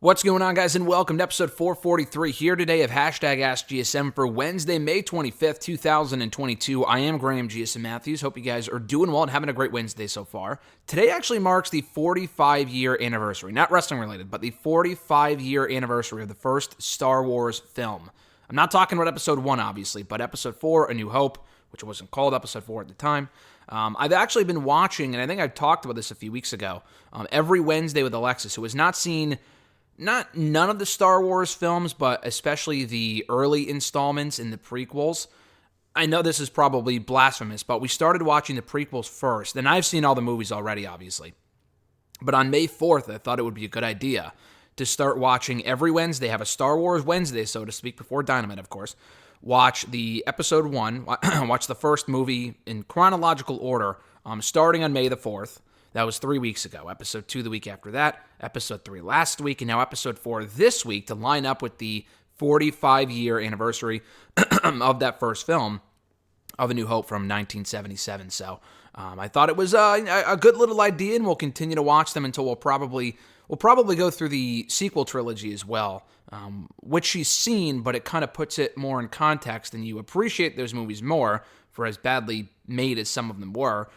What's going on, guys, and welcome to episode 443 here today of #AskGSM for Wednesday, May 25th, 2022. I am Graham GSM Matthews. Hope you guys are doing well and having a great Wednesday so far. Today actually marks the 45-year anniversary, not wrestling related, but the 45-year anniversary of the first Star Wars film. I'm not talking about episode 1, obviously, but episode 4, A New Hope, which wasn't called episode 4 at the time. I've actually been watching, and I think I talked about this a few weeks ago, every Wednesday with Alexis, who has not seen none of the Star Wars films, but especially the early installments and the prequels. I know this is probably blasphemous, but we started watching the prequels first, and I've seen all the movies already, obviously. But on May 4th, I thought it would be a good idea to start watching every Wednesday, have a Star Wars Wednesday, so to speak, before Dynamite, of course. Watch the episode 1, watch the first movie in chronological order, starting on May the 4th. That was 3 weeks ago. Episode 2 the week after that, episode 3 last week, and now episode 4 this week to line up with the 45-year anniversary of that first film of A New Hope from 1977. So I thought it was a good little idea, and we'll continue to watch them until we'll probably go through the sequel trilogy as well, which she's seen, but it kind of puts it more in context, and you appreciate those movies more for as badly made as some of them were,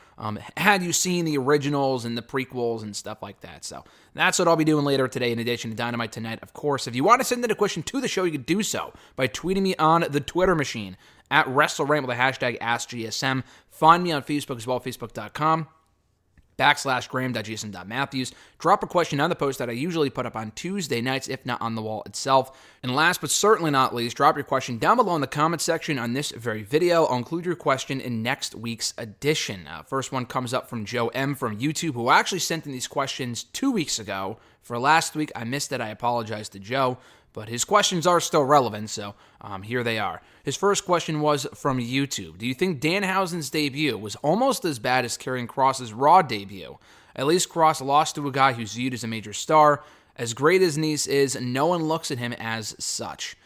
had you seen the originals and the prequels and stuff like that. So that's what I'll be doing later today in addition to Dynamite tonight. Of course, if you want to send in a question to the show, you can do so by tweeting me on the Twitter machine at WrestleRant with the hashtag AskGSM. Find me on Facebook as well, facebook.com/Graham.GSM.Matthews. Drop a question on the post that I usually put up on Tuesday nights, if not on the wall itself. And last but certainly not least, drop your question down below in the comment section on this very video. I'll include your question in next week's edition. First one comes up from Joe M. from YouTube, who actually sent in these questions 2 weeks ago. For last week, I missed it. I apologize to Joe, but his questions are still relevant, so here they are. His first question was from YouTube. Do you think Danhausen's debut was almost as bad as Karrion Kross's Raw debut? At least Kross lost to a guy who's viewed as a major star. As great as Nice is, no one looks at him as such.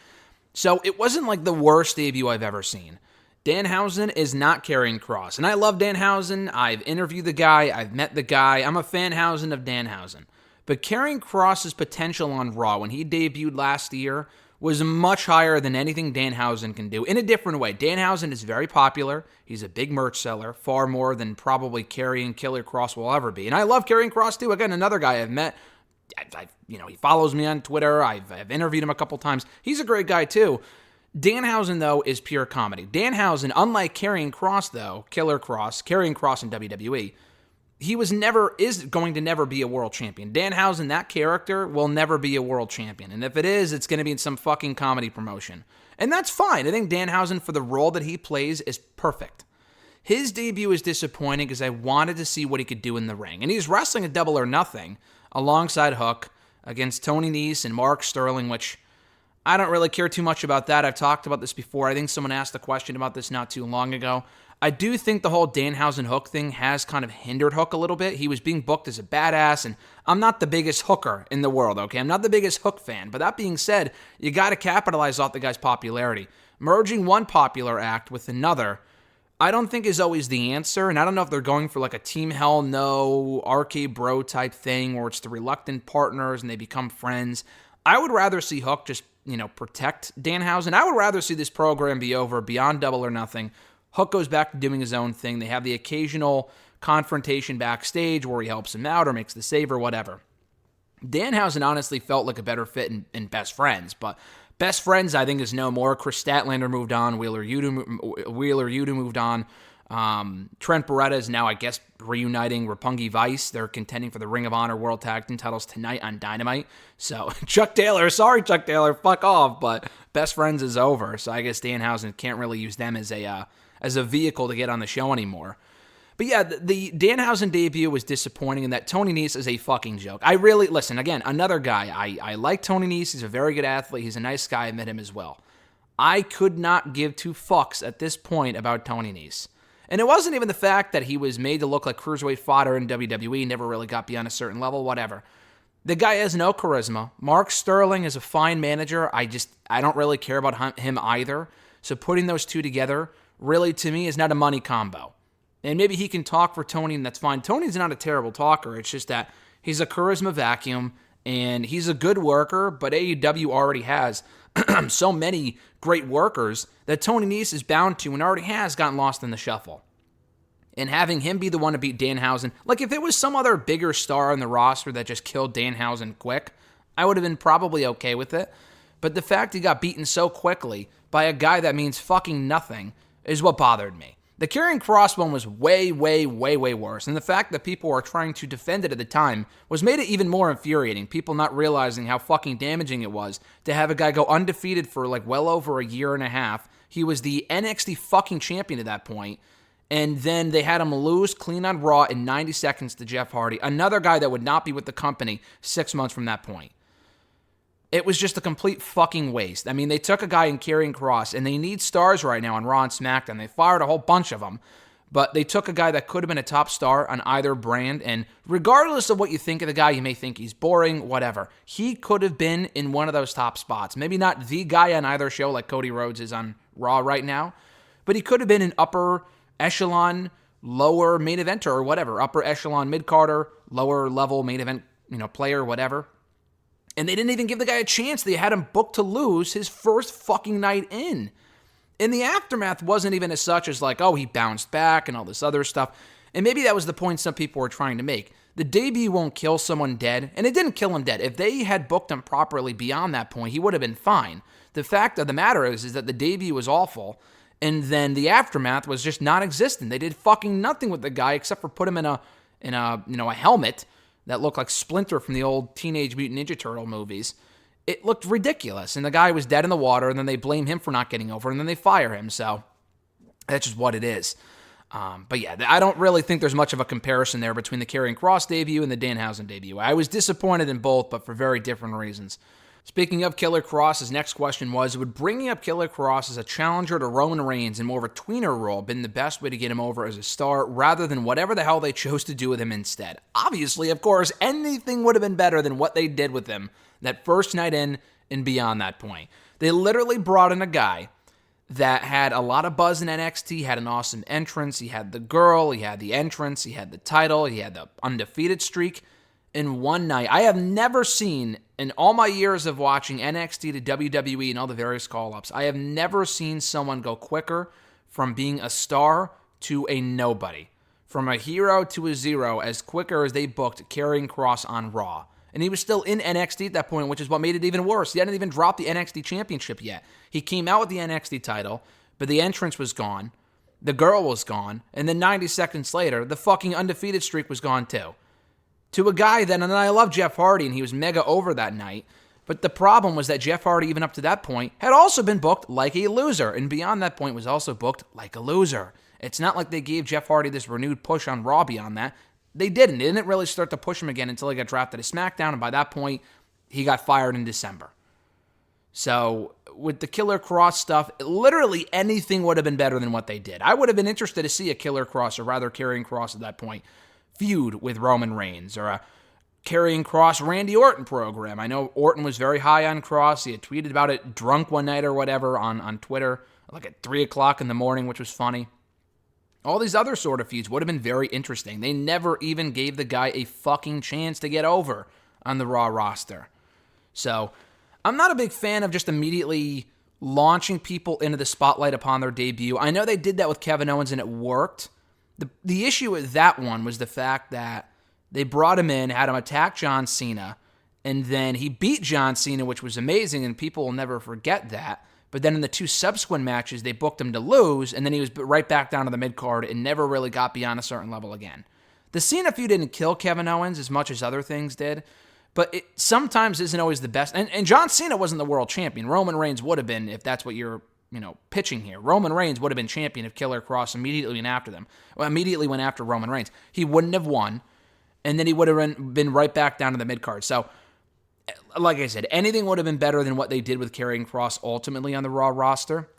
So it wasn't like the worst debut I've ever seen. Danhausen is not Karrion Kross, and I love Danhausen. I've interviewed the guy. I've met the guy. I'm a fanhausen of Danhausen. But Karrion Kross's potential on Raw when he debuted last year was much higher than anything Danhausen can do in a different way. Danhausen is very popular. He's a big merch seller, far more than probably Karrion Killer Kross will ever be. And I love Karrion Kross too. Again, another guy I've met. He follows me on Twitter. I've interviewed him a couple times. He's a great guy too. Danhausen, though, is pure comedy. Danhausen, unlike Karrion Kross, though, Killer Kross, Karrion Kross in WWE, is going to never be a world champion. Danhausen, that character, will never be a world champion. And if it is, it's going to be in some fucking comedy promotion. And that's fine. I think Danhausen, for the role that he plays, is perfect. His debut is disappointing because I wanted to see what he could do in the ring. And he's wrestling a Double or Nothing alongside Hook against Tony Nese and Mark Sterling, which I don't really care too much about that. I've talked about this before. I think someone asked a question about this not too long ago. I do think the whole Danhausen Hook thing has kind of hindered Hook a little bit. He was being booked as a badass, and I'm not the biggest hooker in the world, okay? I'm not the biggest Hook fan. But that being said, you got to capitalize off the guy's popularity. Merging one popular act with another, I don't think is always the answer, and I don't know if they're going for like a Team Hell No, RK Bro type thing where it's the reluctant partners and they become friends. I would rather see Hook just, protect Danhausen. I would rather see this program be over beyond Double or Nothing. Hook goes back to doing his own thing. They have the occasional confrontation backstage where he helps him out or makes the save or whatever. Danhausen honestly felt like a better fit in Best Friends, but Best Friends I think is no more. Chris Statlander moved on. Wheeler Yuta moved on. Trent Beretta is now, I guess, reuniting Roppongi Vice. They're contending for the Ring of Honor World Tag Team titles tonight on Dynamite. So Chuck Taylor, fuck off, but Best Friends is over. So I guess Danhausen can't really use them as a vehicle to get on the show anymore. But yeah, the Danhausen debut was disappointing in that Tony Nese is a fucking joke. Listen, again, another guy. I like Tony Nese. He's a very good athlete. He's a nice guy. I met him as well. I could not give two fucks at this point about Tony Nese. And it wasn't even the fact that he was made to look like cruiserweight fodder in WWE, never really got beyond a certain level, whatever. The guy has no charisma. Mark Sterling is a fine manager. I don't really care about him either. So putting those two together, really, to me, is not a money combo. And maybe he can talk for Tony, and that's fine. Tony's not a terrible talker. It's just that he's a charisma vacuum, And he's a good worker, but AEW already has so many great workers that Tony Nese is bound to and already has gotten lost in the shuffle. And having him be the one to beat Danhausen, like if it was some other bigger star on the roster that just killed Danhausen quick, I would have been probably okay with it. But the fact he got beaten so quickly by a guy that means fucking nothing is what bothered me. The Karrion Kross one was way, way, way, way worse, and the fact that people were trying to defend it at the time was made it even more infuriating, people not realizing how fucking damaging it was to have a guy go undefeated for like well over a year and a half. He was the NXT fucking champion at that point, and then they had him lose clean on Raw in 90 seconds to Jeff Hardy, another guy that would not be with the company 6 months from that point. It was just a complete fucking waste. I mean, they took a guy in Karrion Kross, and they need stars right now on Raw and SmackDown. They fired a whole bunch of them, but they took a guy that could have been a top star on either brand, and regardless of what you think of the guy, you may think he's boring, whatever. He could have been in one of those top spots. Maybe not the guy on either show like Cody Rhodes is on Raw right now, but he could have been an upper echelon, lower main eventer or whatever, upper echelon mid-carder, lower level main event, player, whatever. And they didn't even give the guy a chance. They had him booked to lose his first fucking night in. And the aftermath wasn't even as such as like, oh, he bounced back and all this other stuff. And maybe that was the point some people were trying to make. The debut won't kill someone dead, and it didn't kill him dead. If they had booked him properly beyond that point, he would have been ffine. The fact of the matter is that the debut was awful, and then the aftermath was just non-existent. They did fucking nothing with the guy except for put him in a helmet that looked like Splinter from the old Teenage Mutant Ninja Turtle movies. It looked ridiculous, and the guy was dead in the water, and then they blame him for not getting over, and then they fire him, so that's just what it is. But yeah, I don't really think there's much of a comparison there between the Karrion Kross debut and the Danhausen debut. I was disappointed in both, but for very different reasons. Speaking of Killer Kross, his next question was, would bringing up Killer Kross as a challenger to Roman Reigns in more of a tweener role been the best way to get him over as a star, rather than whatever the hell they chose to do with him instead? Obviously, of course, anything would have been better than what they did with him that first night in and beyond that point. They literally brought in a guy that had a lot of buzz in NXT, had an awesome entrance, he had the girl, he had the entrance, he had the title, he had the undefeated streak in one night. I have never seen, in all my years of watching NXT to WWE and all the various call-ups, I have never seen someone go quicker from being a star to a nobody. From a hero to a zero as quicker as they booked Karrion Kross on Raw. And he was still in NXT at that point, which is what made it even worse. He hadn't even dropped the NXT championship yet. He came out with the NXT title, but the entrance was gone, the girl was gone, and then 90 seconds later, the fucking undefeated streak was gone too. To a guy that, and I love Jeff Hardy, and he was mega over that night, but the problem was that Jeff Hardy, even up to that point, had also been booked like a loser, and beyond that point was also booked like a loser. It's not like they gave Jeff Hardy this renewed push on Raw beyond that. They didn't. They didn't really start to push him again until he got drafted to SmackDown, and by that point, he got fired in December. So, with the Killer Kross stuff, literally anything would have been better than what they did. I would have been interested to see a Killer Kross, or rather Karrion Kross at that point, feud with Roman Reigns, or a Karrion Kross Randy Orton program. I know Orton was very high on Kross. He had tweeted about it drunk one night or whatever on Twitter, like at 3 o'clock in the morning, which was funny. All these other sort of feuds would have been very interesting. They never even gave the guy a fucking chance to get over on the Raw roster. So, I'm not a big fan of just immediately launching people into the spotlight upon their debut. I know they did that with Kevin Owens and it worked. The issue with that one was the fact that they brought him in, had him attack John Cena, and then he beat John Cena, which was amazing, and people will never forget that. But then in the two subsequent matches, they booked him to lose, and then he was right back down to the mid-card and never really got beyond a certain level again. The Cena feud didn't kill Kevin Owens as much as other things did, but it sometimes isn't always the best. And John Cena wasn't the world champion. Roman Reigns would have been, if that's what you're pitching here. Roman Reigns would have been champion if Killer Kross immediately went after Roman Reigns. He wouldn't have won, and then he would have been right back down to the mid-card. So, like I said, anything would have been better than what they did with Karrion Kross ultimately on the Raw roster.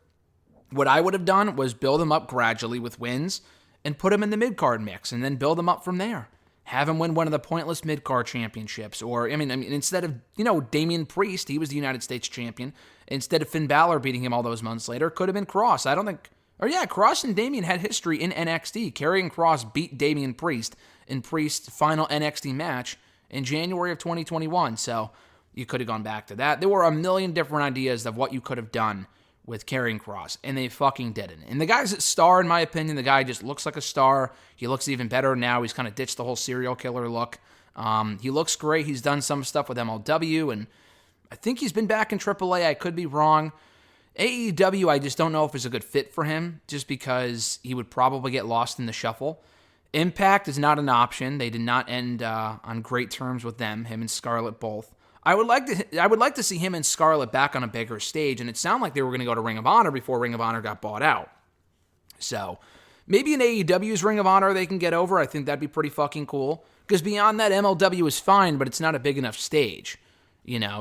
What I would have done was build him up gradually with wins and put him in the mid-card mix and then build him up from there. Have him win one of the pointless mid-card championships. Or, instead of, Damian Priest, he was the United States champion. Instead of Finn Balor beating him all those months later, could have been Kross. Kross and Damian had history in NXT. Karrion Kross beat Damian Priest in Priest's final NXT match in January of 2021. So you could have gone back to that. There were a million different ideas of what you could have done with Karrion Kross, and they fucking didn't. And the guy's a star, in my opinion. The guy just looks like a star. He looks even better now. He's kind of ditched the whole serial killer look. He looks great. He's done some stuff with MLW, and I think he's been back in AAA. I could be wrong. AEW, I just don't know if it's a good fit for him, just because he would probably get lost in the shuffle. Impact is not an option. They did not end on great terms with them, him and Scarlett both. I would like to see him and Scarlett back on a bigger stage, and it sounded like they were going to go to Ring of Honor before Ring of Honor got bought out. So maybe in AEW's Ring of Honor they can get over. I think that'd be pretty fucking cool. Because beyond that, MLW is fine, but it's not a big enough stage.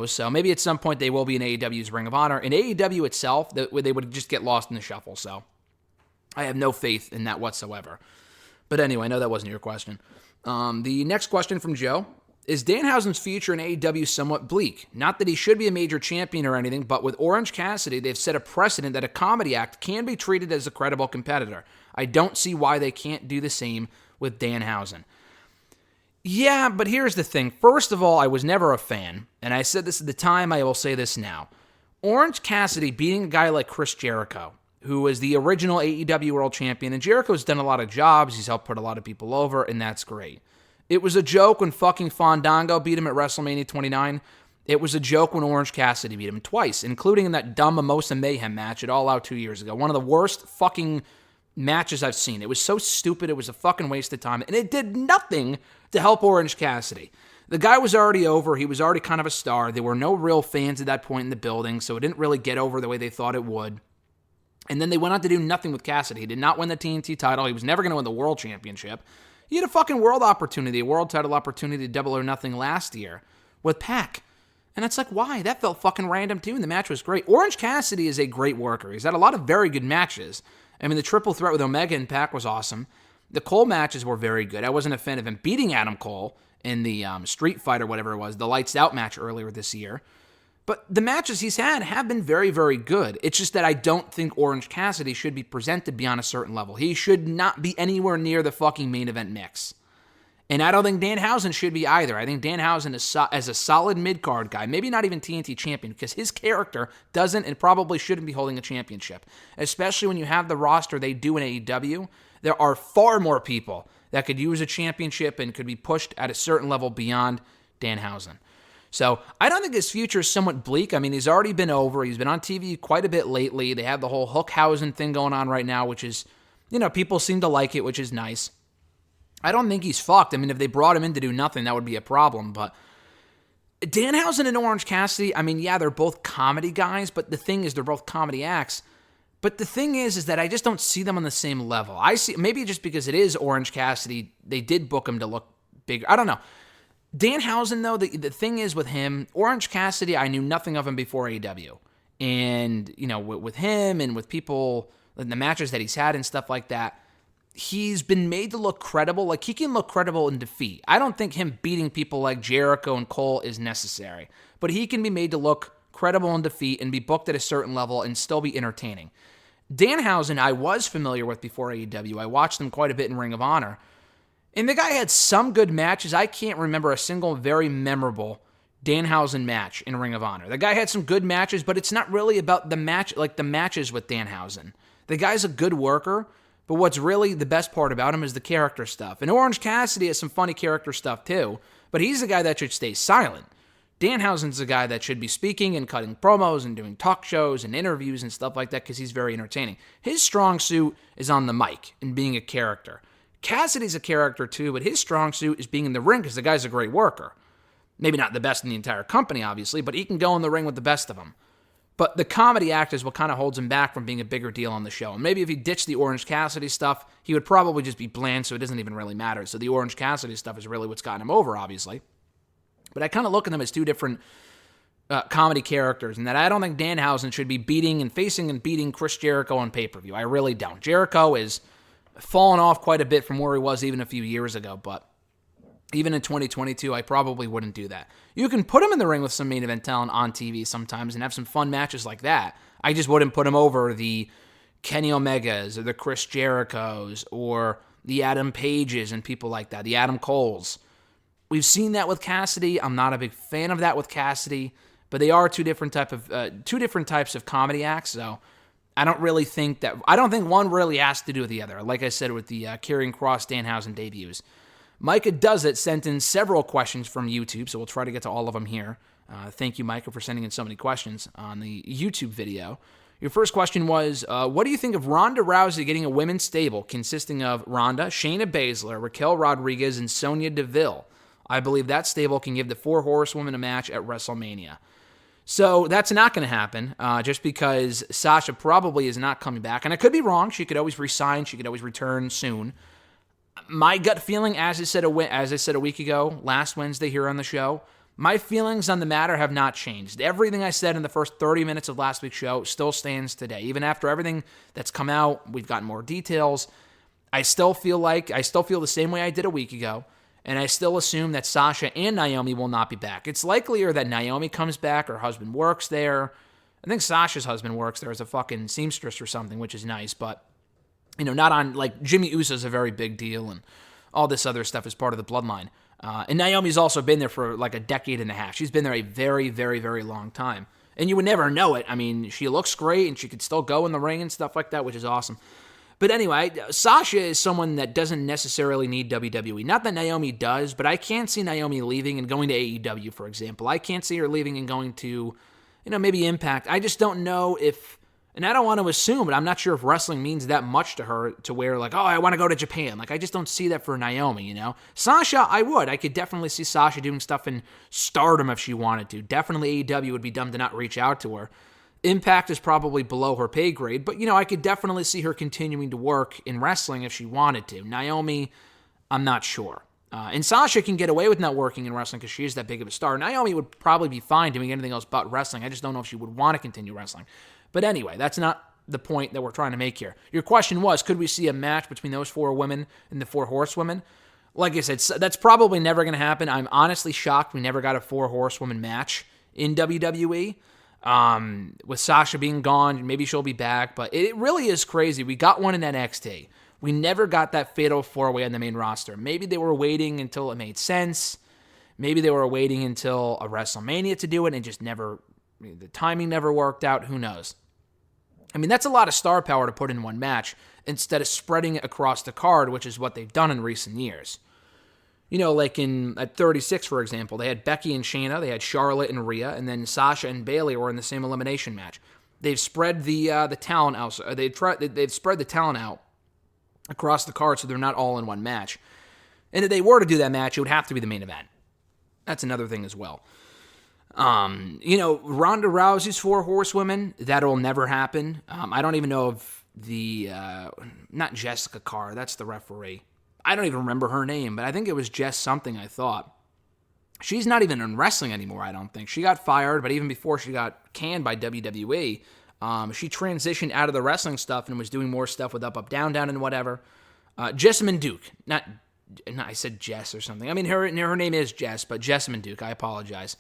So maybe at some point they will be in AEW's Ring of Honor. In AEW itself, they would just get lost in the shuffle. So I have no faith in that whatsoever. But anyway, I know that wasn't your question. The next question from Joe. Is Danhausen's future in AEW somewhat bleak? Not that he should be a major champion or anything, but with Orange Cassidy, they've set a precedent that a comedy act can be treated as a credible competitor. I don't see why they can't do the same with Danhausen. Yeah, but here's the thing. First of all, I was never a fan, and I said this at the time, I will say this now. Orange Cassidy beating a guy like Chris Jericho, who is the original AEW World Champion, and Jericho's done a lot of jobs, he's helped put a lot of people over, and that's great. It was a joke when fucking Fandango beat him at WrestleMania 29. It was a joke when Orange Cassidy beat him twice, including in that dumb Mimosa Mayhem match at All Out 2 years ago. One of the worst fucking matches I've seen. It was so stupid, it was a fucking waste of time, and it did nothing to help Orange Cassidy. The guy was already over. He was already kind of a star. There were no real fans at that point in the building, so it didn't really get over the way they thought it would. And then they went on to do nothing with Cassidy. He did not win the TNT title. He was never going to win the World Championship. He had a fucking world opportunity, a world title opportunity, Double or Nothing last year with Pac. And it's like, why? That felt fucking random too, and the match was great. Orange Cassidy is a great worker. He's had a lot of very good matches. I mean, the triple threat with Omega and Pac was awesome. The Cole matches were very good. I wasn't a fan of him beating Adam Cole in the Street Fight or whatever it was, the Lights Out match earlier this year. But the matches he's had have been very, very good. It's just that I don't think Orange Cassidy should be presented beyond a certain level. He should not be anywhere near the fucking main event mix. And I don't think Danhausen should be either. I think Danhausen is as a solid mid-card guy, maybe not even TNT champion, because his character doesn't and probably shouldn't be holding a championship. Especially when you have the roster they do in AEW. There are far more people that could use a championship and could be pushed at a certain level beyond Danhausen. So I don't think his future is somewhat bleak. I mean, he's already been over. He's been on TV quite a bit lately. They have the whole Hookhausen thing going on right now, which is, people seem to like it, which is nice. I don't think he's fucked. I mean, if they brought him in to do nothing, that would be a problem. But Danhausen and Orange Cassidy, I mean, yeah, they're both comedy guys, but the thing is, they're both comedy acts. But the thing is that I just don't see them on the same level. I see, maybe just because it is Orange Cassidy, they did book him to look bigger. I don't know. Danhausen, though, the thing is with him, Orange Cassidy, I knew nothing of him before AEW. And, with him and with people, in the matches that he's had and stuff like that, he's been made to look credible. Like, he can look credible in defeat. I don't think him beating people like Jericho and Cole is necessary. But he can be made to look credible in defeat and be booked at a certain level and still be entertaining. Danhausen, I was familiar with before AEW. I watched him quite a bit in Ring of Honor. And the guy had some good matches. I can't remember a single very memorable Danhausen match in Ring of Honor. The guy had some good matches, but it's not really about the match, like the matches with Danhausen. The guy's a good worker, but what's really the best part about him is the character stuff. And Orange Cassidy has some funny character stuff too, but he's the guy that should stay silent. Danhausen's the guy that should be speaking and cutting promos and doing talk shows and interviews and stuff like that because he's very entertaining. His strong suit is on the mic and being a character. Cassidy's a character too, but his strong suit is being in the ring because the guy's a great worker. Maybe not the best in the entire company, obviously, but he can go in the ring with the best of them. But the comedy act is what kind of holds him back from being a bigger deal on the show. And maybe if he ditched the Orange Cassidy stuff, he would probably just be bland, so it doesn't even really matter. So the Orange Cassidy stuff is really what's gotten him over, obviously. But I kind of look at them as two different comedy characters, and that I don't think Danhausen should be beating and facing and beating Chris Jericho on pay-per-view. I really don't. Jericho is fallen off quite a bit from where he was even a few years ago, but even in 2022, I probably wouldn't do that. You can put him in the ring with some main event talent on TV sometimes and have some fun matches like that. I just wouldn't put him over the Kenny Omegas or the Chris Jerichos or the Adam Pages and people like that, the Adam Coles. We've seen that with Cassidy. I'm not a big fan of that with Cassidy, but they are two different types of comedy acts. So I don't think one really has to do with the other. Like I said with the Karrion Kross Danhausen debuts. Micah Does It sent in several questions from YouTube, so we'll try to get to all of them here. Thank you, Micah, for sending in so many questions on the YouTube video. Your first question was, what do you think of Ronda Rousey getting a women's stable consisting of Ronda, Shayna Baszler, Raquel Rodriguez, and Sonya Deville? I believe that stable can give the 4 Horsewomen a match at WrestleMania. So that's not going to happen, just because Sasha probably is not coming back. And I could be wrong. She could always resign. She could always return soon. My gut feeling, as I said a week ago, last Wednesday here on the show, my feelings on the matter have not changed. Everything I said in the first 30 minutes of last week's show still stands today. Even after everything that's come out, we've gotten more details. I still feel the same way I did a week ago, and I still assume that Sasha and Naomi will not be back. It's likelier that Naomi comes back, her husband works there. I think Sasha's husband works there as a fucking seamstress or something, which is nice, but not on, like, Jimmy Uso's a very big deal, and all this other stuff is part of the bloodline. And Naomi's also been there for like a decade and a half. She's been there a very, very, very long time. And you would never know it. I mean, she looks great, and she could still go in the ring and stuff like that, which is awesome. But anyway, Sasha is someone that doesn't necessarily need WWE. Not that Naomi does, but I can't see Naomi leaving and going to AEW, for example. I can't see her leaving and going to, maybe Impact. I just don't know if... And I don't want to assume, but I'm not sure if wrestling means that much to her to where, like, oh, I want to go to Japan. Like, I just don't see that for Naomi, Sasha, I would. I could definitely see Sasha doing stuff in Stardom if she wanted to. Definitely AEW would be dumb to not reach out to her. Impact is probably below her pay grade, but, I could definitely see her continuing to work in wrestling if she wanted to. Naomi, I'm not sure. And Sasha can get away with not working in wrestling because she is that big of a star. Naomi would probably be fine doing anything else but wrestling. I just don't know if she would want to continue wrestling. But anyway, that's not the point that we're trying to make here. Your question was, could we see a match between those 4 women and the 4 Horsewomen? Like I said, that's probably never going to happen. I'm honestly shocked we never got a 4 Horsewomen match in WWE. With Sasha being gone, maybe she'll be back, but it really is crazy. We got one in NXT. We never got that fatal 4-way on the main roster. Maybe they were waiting until it made sense. Maybe they were waiting until a WrestleMania to do it and just the timing never worked out. Who knows? I mean, that's a lot of star power to put in one match instead of spreading it across the card, which is what they've done in recent years. Like at 36, for example, they had Becky and Shayna, they had Charlotte and Rhea, and then Sasha and Bayley were in the same elimination match. They've spread the talent out. They've spread the talent out across the card, so they're not all in one match. And if they were to do that match, it would have to be the main event. That's another thing as well. Ronda Rousey's 4 Horsewomen, that'll never happen. I don't even know if not Jessica Carr, that's the referee. I don't even remember her name, but I think it was Jess something, I thought. She's not even in wrestling anymore, I don't think. She got fired, but even before she got canned by WWE, she transitioned out of the wrestling stuff and was doing more stuff with Up, Up, Down, Down, and whatever. Jessamine Duke, I said Jess or something. I mean, her name is Jess, but Jessamine Duke, I apologize.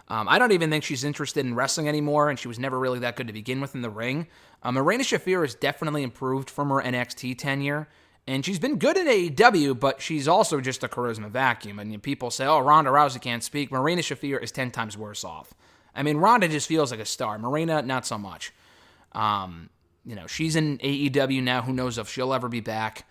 I don't even think she's interested in wrestling anymore, and she was never really that good to begin with in the ring. Marina Shafir has definitely improved from her NXT tenure, and she's been good in AEW, but she's also just a charisma vacuum. And people say, oh, Ronda Rousey can't speak. Marina Shafir is 10 times worse off. I mean, Ronda just feels like a star. Marina, not so much. She's in AEW now. Who knows if she'll ever be back.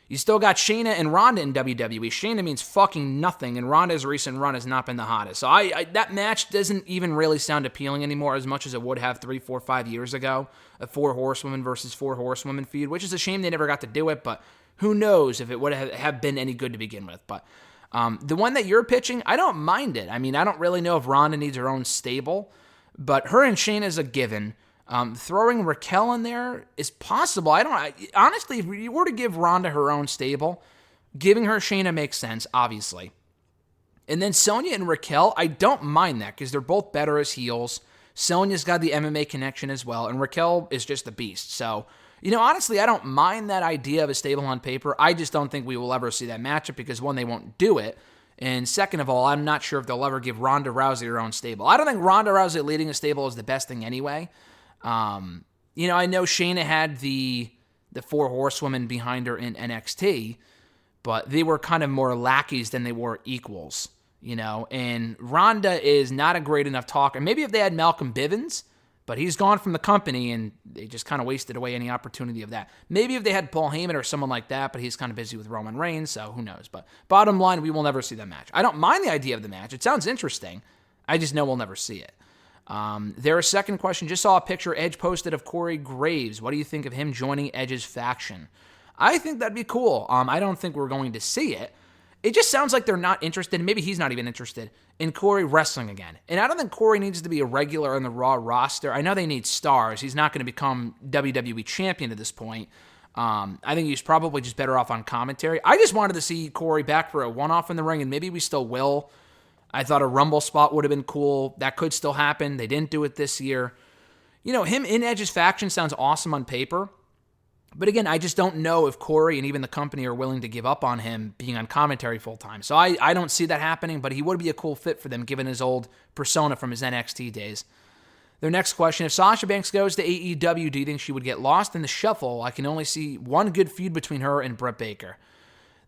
You still got Shayna and Ronda in WWE. Shayna means fucking nothing, and Ronda's recent run has not been the hottest. So that match doesn't even really sound appealing anymore as much as it would have 3, 4, 5 years ago. A 4 Horsewomen versus 4 Horsewomen feud, which is a shame they never got to do it, but who knows if it would have been any good to begin with. But the one that you're pitching, I don't mind it. I mean, I don't really know if Ronda needs her own stable, but her and Shayna is a given. Throwing Raquel in there is possible. Honestly, if you were to give Ronda her own stable, giving her Shayna makes sense, obviously. And then Sonya and Raquel, I don't mind that because they're both better as heels. Sonya's got the MMA connection as well, and Raquel is just a beast. So, honestly, I don't mind that idea of a stable on paper. I just don't think we will ever see that matchup because, one, they won't do it. And second of all, I'm not sure if they'll ever give Ronda Rousey her own stable. I don't think Ronda Rousey leading a stable is the best thing anyway. I know Shayna had the 4 Horsewomen behind her in NXT, but they were kind of more lackeys than they were equals. and Ronda is not a great enough talker. Maybe if they had Malcolm Bivens, but he's gone from the company, and they just kind of wasted away any opportunity of that. Maybe if they had Paul Heyman or someone like that, but he's kind of busy with Roman Reigns, so who knows. But bottom line, we will never see that match. I don't mind the idea of the match. It sounds interesting. I just know we'll never see it. Their second question, just saw a picture Edge posted of Corey Graves. What do you think of him joining Edge's faction? I think that'd be cool. I don't think we're going to see it. It just sounds like they're not interested, and maybe he's not even interested, in Corey wrestling again. And I don't think Corey needs to be a regular on the Raw roster. I know they need stars. He's not going to become WWE champion at this point. I think he's probably just better off on commentary. I just wanted to see Corey back for a one-off in the ring, and maybe we still will. I thought a Rumble spot would have been cool. That could still happen. They didn't do it this year. Him in Edge's faction sounds awesome on paper. But again, I just don't know if Corey and even the company are willing to give up on him being on commentary full-time. So I don't see that happening, but he would be a cool fit for them given his old persona from his NXT days. Their next question, if Sasha Banks goes to AEW, do you think she would get lost in the shuffle? I can only see one good feud between her and Britt Baker.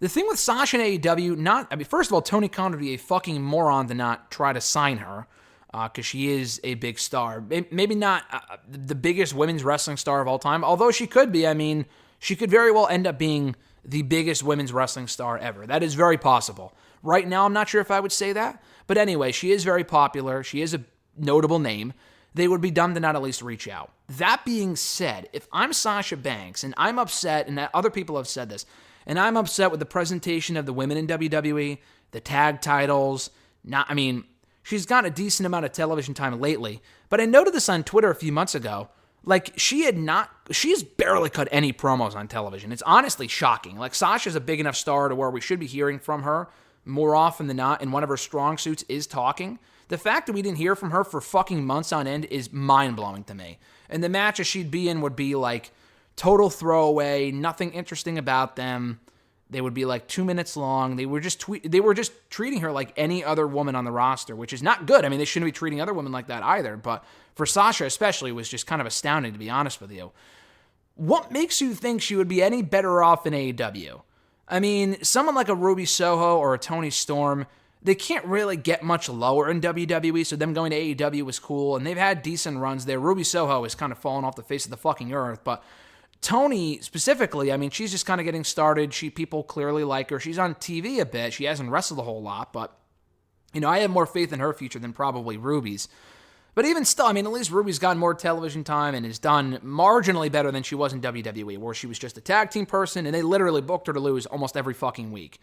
The thing with Sasha and AEW, first of all, Tony Khan would be a fucking moron to not try to sign her. Because she is a big star. Maybe not the biggest women's wrestling star of all time, although she could be. She could very well end up being the biggest women's wrestling star ever. That is very possible. Right now, I'm not sure if I would say that. But anyway, she is very popular. She is a notable name. They would be dumb to not at least reach out. That being said, if I'm Sasha Banks, and I'm upset, and other people have said this, and I'm upset with the presentation of the women in WWE, the tag titles, she's got a decent amount of television time lately, but I noted this on Twitter a few months ago. She's barely cut any promos on television. It's honestly shocking. Sasha's a big enough star to where we should be hearing from her more often than not, and one of her strong suits is talking. The fact that we didn't hear from her for fucking months on end is mind-blowing to me. And the matches she'd be in would be total throwaway, nothing interesting about them. They would be 2 minutes long. They were just treating her like any other woman on the roster, which is not good. They shouldn't be treating other women like that either. But for Sasha especially, it was just kind of astounding, to be honest with you. What makes you think she would be any better off in AEW? Someone like a Ruby Soho or a Toni Storm, they can't really get much lower in WWE, so them going to AEW was cool, and they've had decent runs there. Ruby Soho has kind of fallen off the face of the fucking earth, but Toni specifically, she's just kind of getting started. People clearly like her. She's on TV a bit. She hasn't wrestled a whole lot, but, I have more faith in her future than probably Ruby's. But even still, at least Ruby's gotten more television time and is done marginally better than she was in WWE, where she was just a tag team person, and they literally booked her to lose almost every fucking week.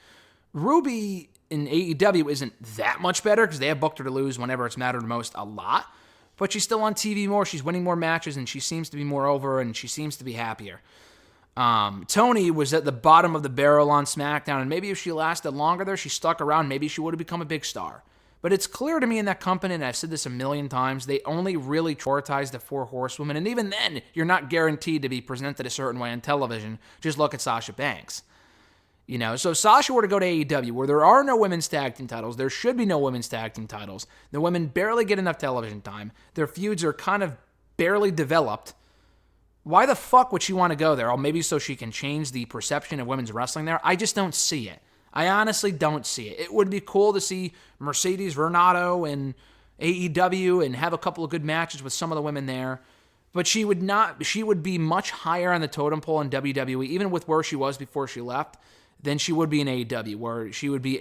Ruby in AEW isn't that much better, because they have booked her to lose whenever it's mattered most a lot. But she's still on TV more, she's winning more matches, and she seems to be more over, and she seems to be happier. Toni was at the bottom of the barrel on SmackDown, and maybe if she lasted longer there, she stuck around, maybe she would have become a big star. But it's clear to me in that company, and I've said this a million times, they only really prioritize the 4 horsewomen, and even then, you're not guaranteed to be presented a certain way on television. Just look at Sasha Banks. So if Sasha were to go to AEW, where there are no women's tag team titles, there should be no women's tag team titles. The women barely get enough television time. Their feuds are kind of barely developed. Why the fuck would she want to go there? Maybe so she can change the perception of women's wrestling there? I just don't see it. I honestly don't see it. It would be cool to see Mercedes Varnado in AEW and have a couple of good matches with some of the women there. But she would be much higher on the totem pole in WWE, even with where she was before she left, than she would be in AEW, where she would be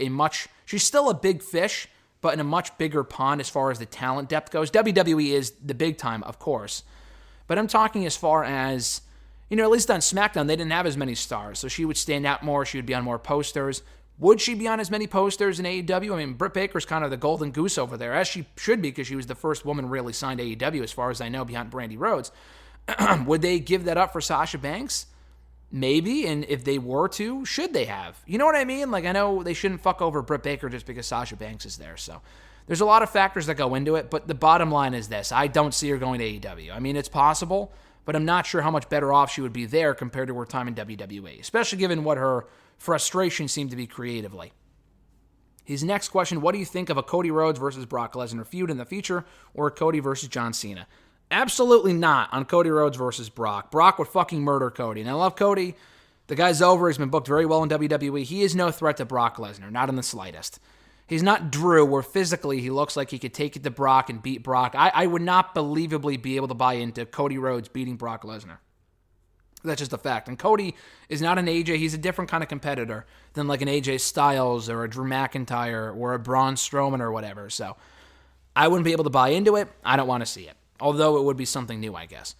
she's still a big fish, but in a much bigger pond as far as the talent depth goes. WWE is the big time, of course. But I'm talking as far as, at least on SmackDown, they didn't have as many stars, so she would stand out more, she would be on more posters. Would she be on as many posters in AEW? Britt Baker's kind of the golden goose over there, as she should be, because she was the first woman really signed to AEW, as far as I know, behind Brandi Rhodes. Would they give that up for Sasha Banks? Maybe, and if they were to, should they have? You know what I mean? I know they shouldn't fuck over Britt Baker just because Sasha Banks is there, so there's a lot of factors that go into it, but the bottom line is this. I don't see her going to AEW. It's possible, but I'm not sure how much better off she would be there compared to her time in WWE, especially given what her frustration seemed to be creatively. His next question, what do you think of a Cody Rhodes versus Brock Lesnar feud in the future, or a Cody versus John Cena? Absolutely not on Cody Rhodes versus Brock. Brock would fucking murder Cody. And I love Cody. The guy's over. He's been booked very well in WWE. He is no threat to Brock Lesnar, not in the slightest. He's not Drew, where physically he looks like he could take it to Brock and beat Brock. I would not believably be able to buy into Cody Rhodes beating Brock Lesnar. That's just a fact. And Cody is not an AJ. He's a different kind of competitor than like an AJ Styles or a Drew McIntyre or a Braun Strowman or whatever. So I wouldn't be able to buy into it. I don't want to see it. Although it would be something new, I guess.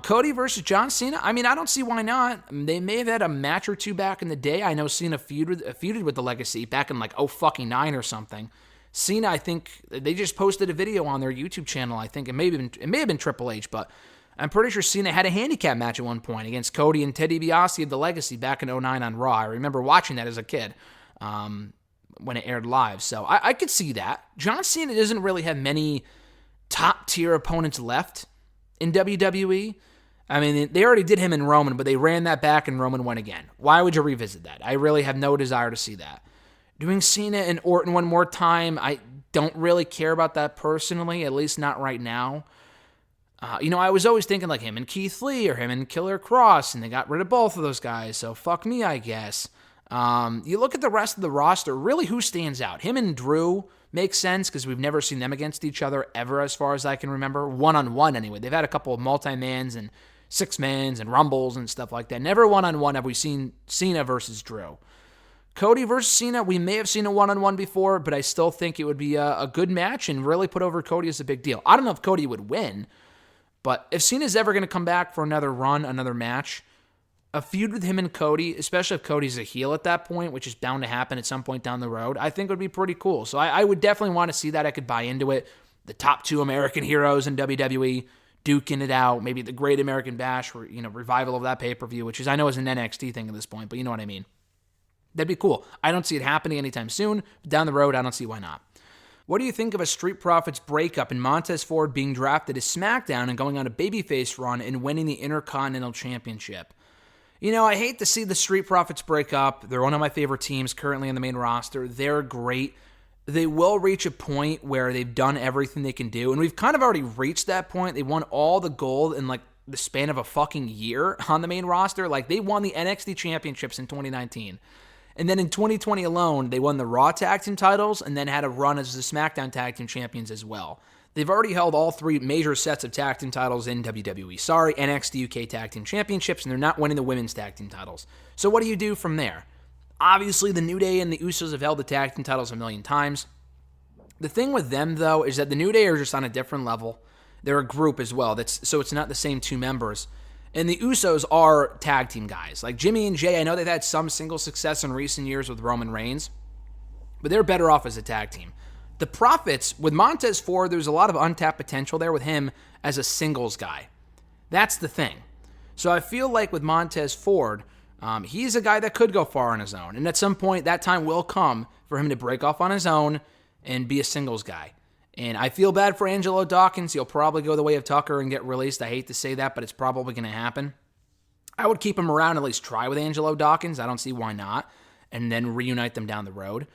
Cody versus John Cena. I mean, I don't see why not. They may have had a match or two back in the day. I know Cena feuded with the Legacy back in like 0-9 or something. Cena, I think, they just posted a video on their YouTube channel. I think it may have been Triple H, but I'm pretty sure Cena had a handicap match at one point against Cody and Ted DiBiase of the Legacy back in 2009 on Raw. I remember watching that as a kid when it aired live. So I could see that. John Cena doesn't really have many top-tier opponents left in WWE. I mean, they already did him in Roman, but they ran that back and Roman won again. Why would you revisit that? I really have no desire to see that. Doing Cena and Orton one more time, I don't really care about that personally, at least not right now. I was always thinking like him and Keith Lee or him and Killer Cross, and they got rid of both of those guys, so fuck me, I guess. You look at the rest of the roster, really who stands out? Him and Drew makes sense because we've never seen them against each other ever as far as I can remember. One-on-one anyway. They've had a couple of multi-mans and six-mans and rumbles and stuff like that. Never one-on-one have we seen Cena versus Drew. Cody versus Cena, we may have seen a one-on-one before, but I still think it would be a good match and really put over Cody as a big deal. I don't know if Cody would win, but if Cena's ever going to come back for another run, another match, a feud with him and Cody, especially if Cody's a heel at that point, which is bound to happen at some point down the road, I think would be pretty cool. So I would definitely want to see that. I could buy into it. The top two American heroes in WWE duking it out. Maybe the Great American Bash, revival of that pay-per-view, which is I know is an NXT thing at this point, but you know what I mean. That'd be cool. I don't see it happening anytime soon. But down the road, I don't see why not. What do you think of a Street Profits breakup and Montez Ford being drafted to SmackDown and going on a babyface run and winning the Intercontinental Championship? I hate to see the Street Profits break up. They're one of my favorite teams currently on the main roster. They're great. They will reach a point where they've done everything they can do, and we've kind of already reached that point. They won all the gold in like the span of a fucking year on the main roster. Like they won the NXT championships in 2019. And then in 2020 alone, they won the Raw Tag Team titles and then had a run as the SmackDown Tag Team champions as well. They've already held all three major sets of tag team titles in WWE. Sorry, NXT UK Tag Team Championships, and they're not winning the women's tag team titles. So what do you do from there? Obviously, the New Day and the Usos have held the tag team titles a million times. The thing with them, though, is that the New Day are just on a different level. They're a group as well, so it's not the same two members. And the Usos are tag team guys. Like Jimmy and Jay, I know they've had some single success in recent years with Roman Reigns, but they're better off as a tag team. The Profits, with Montez Ford, there's a lot of untapped potential there with him as a singles guy. That's the thing. So I feel like with Montez Ford, he's a guy that could go far on his own. And at some point, that time will come for him to break off on his own and be a singles guy. And I feel bad for Angelo Dawkins. He'll probably go the way of Tucker and get released. I hate to say that, but it's probably going to happen. I would keep him around, at least try with Angelo Dawkins. I don't see why not. And then reunite them down the road.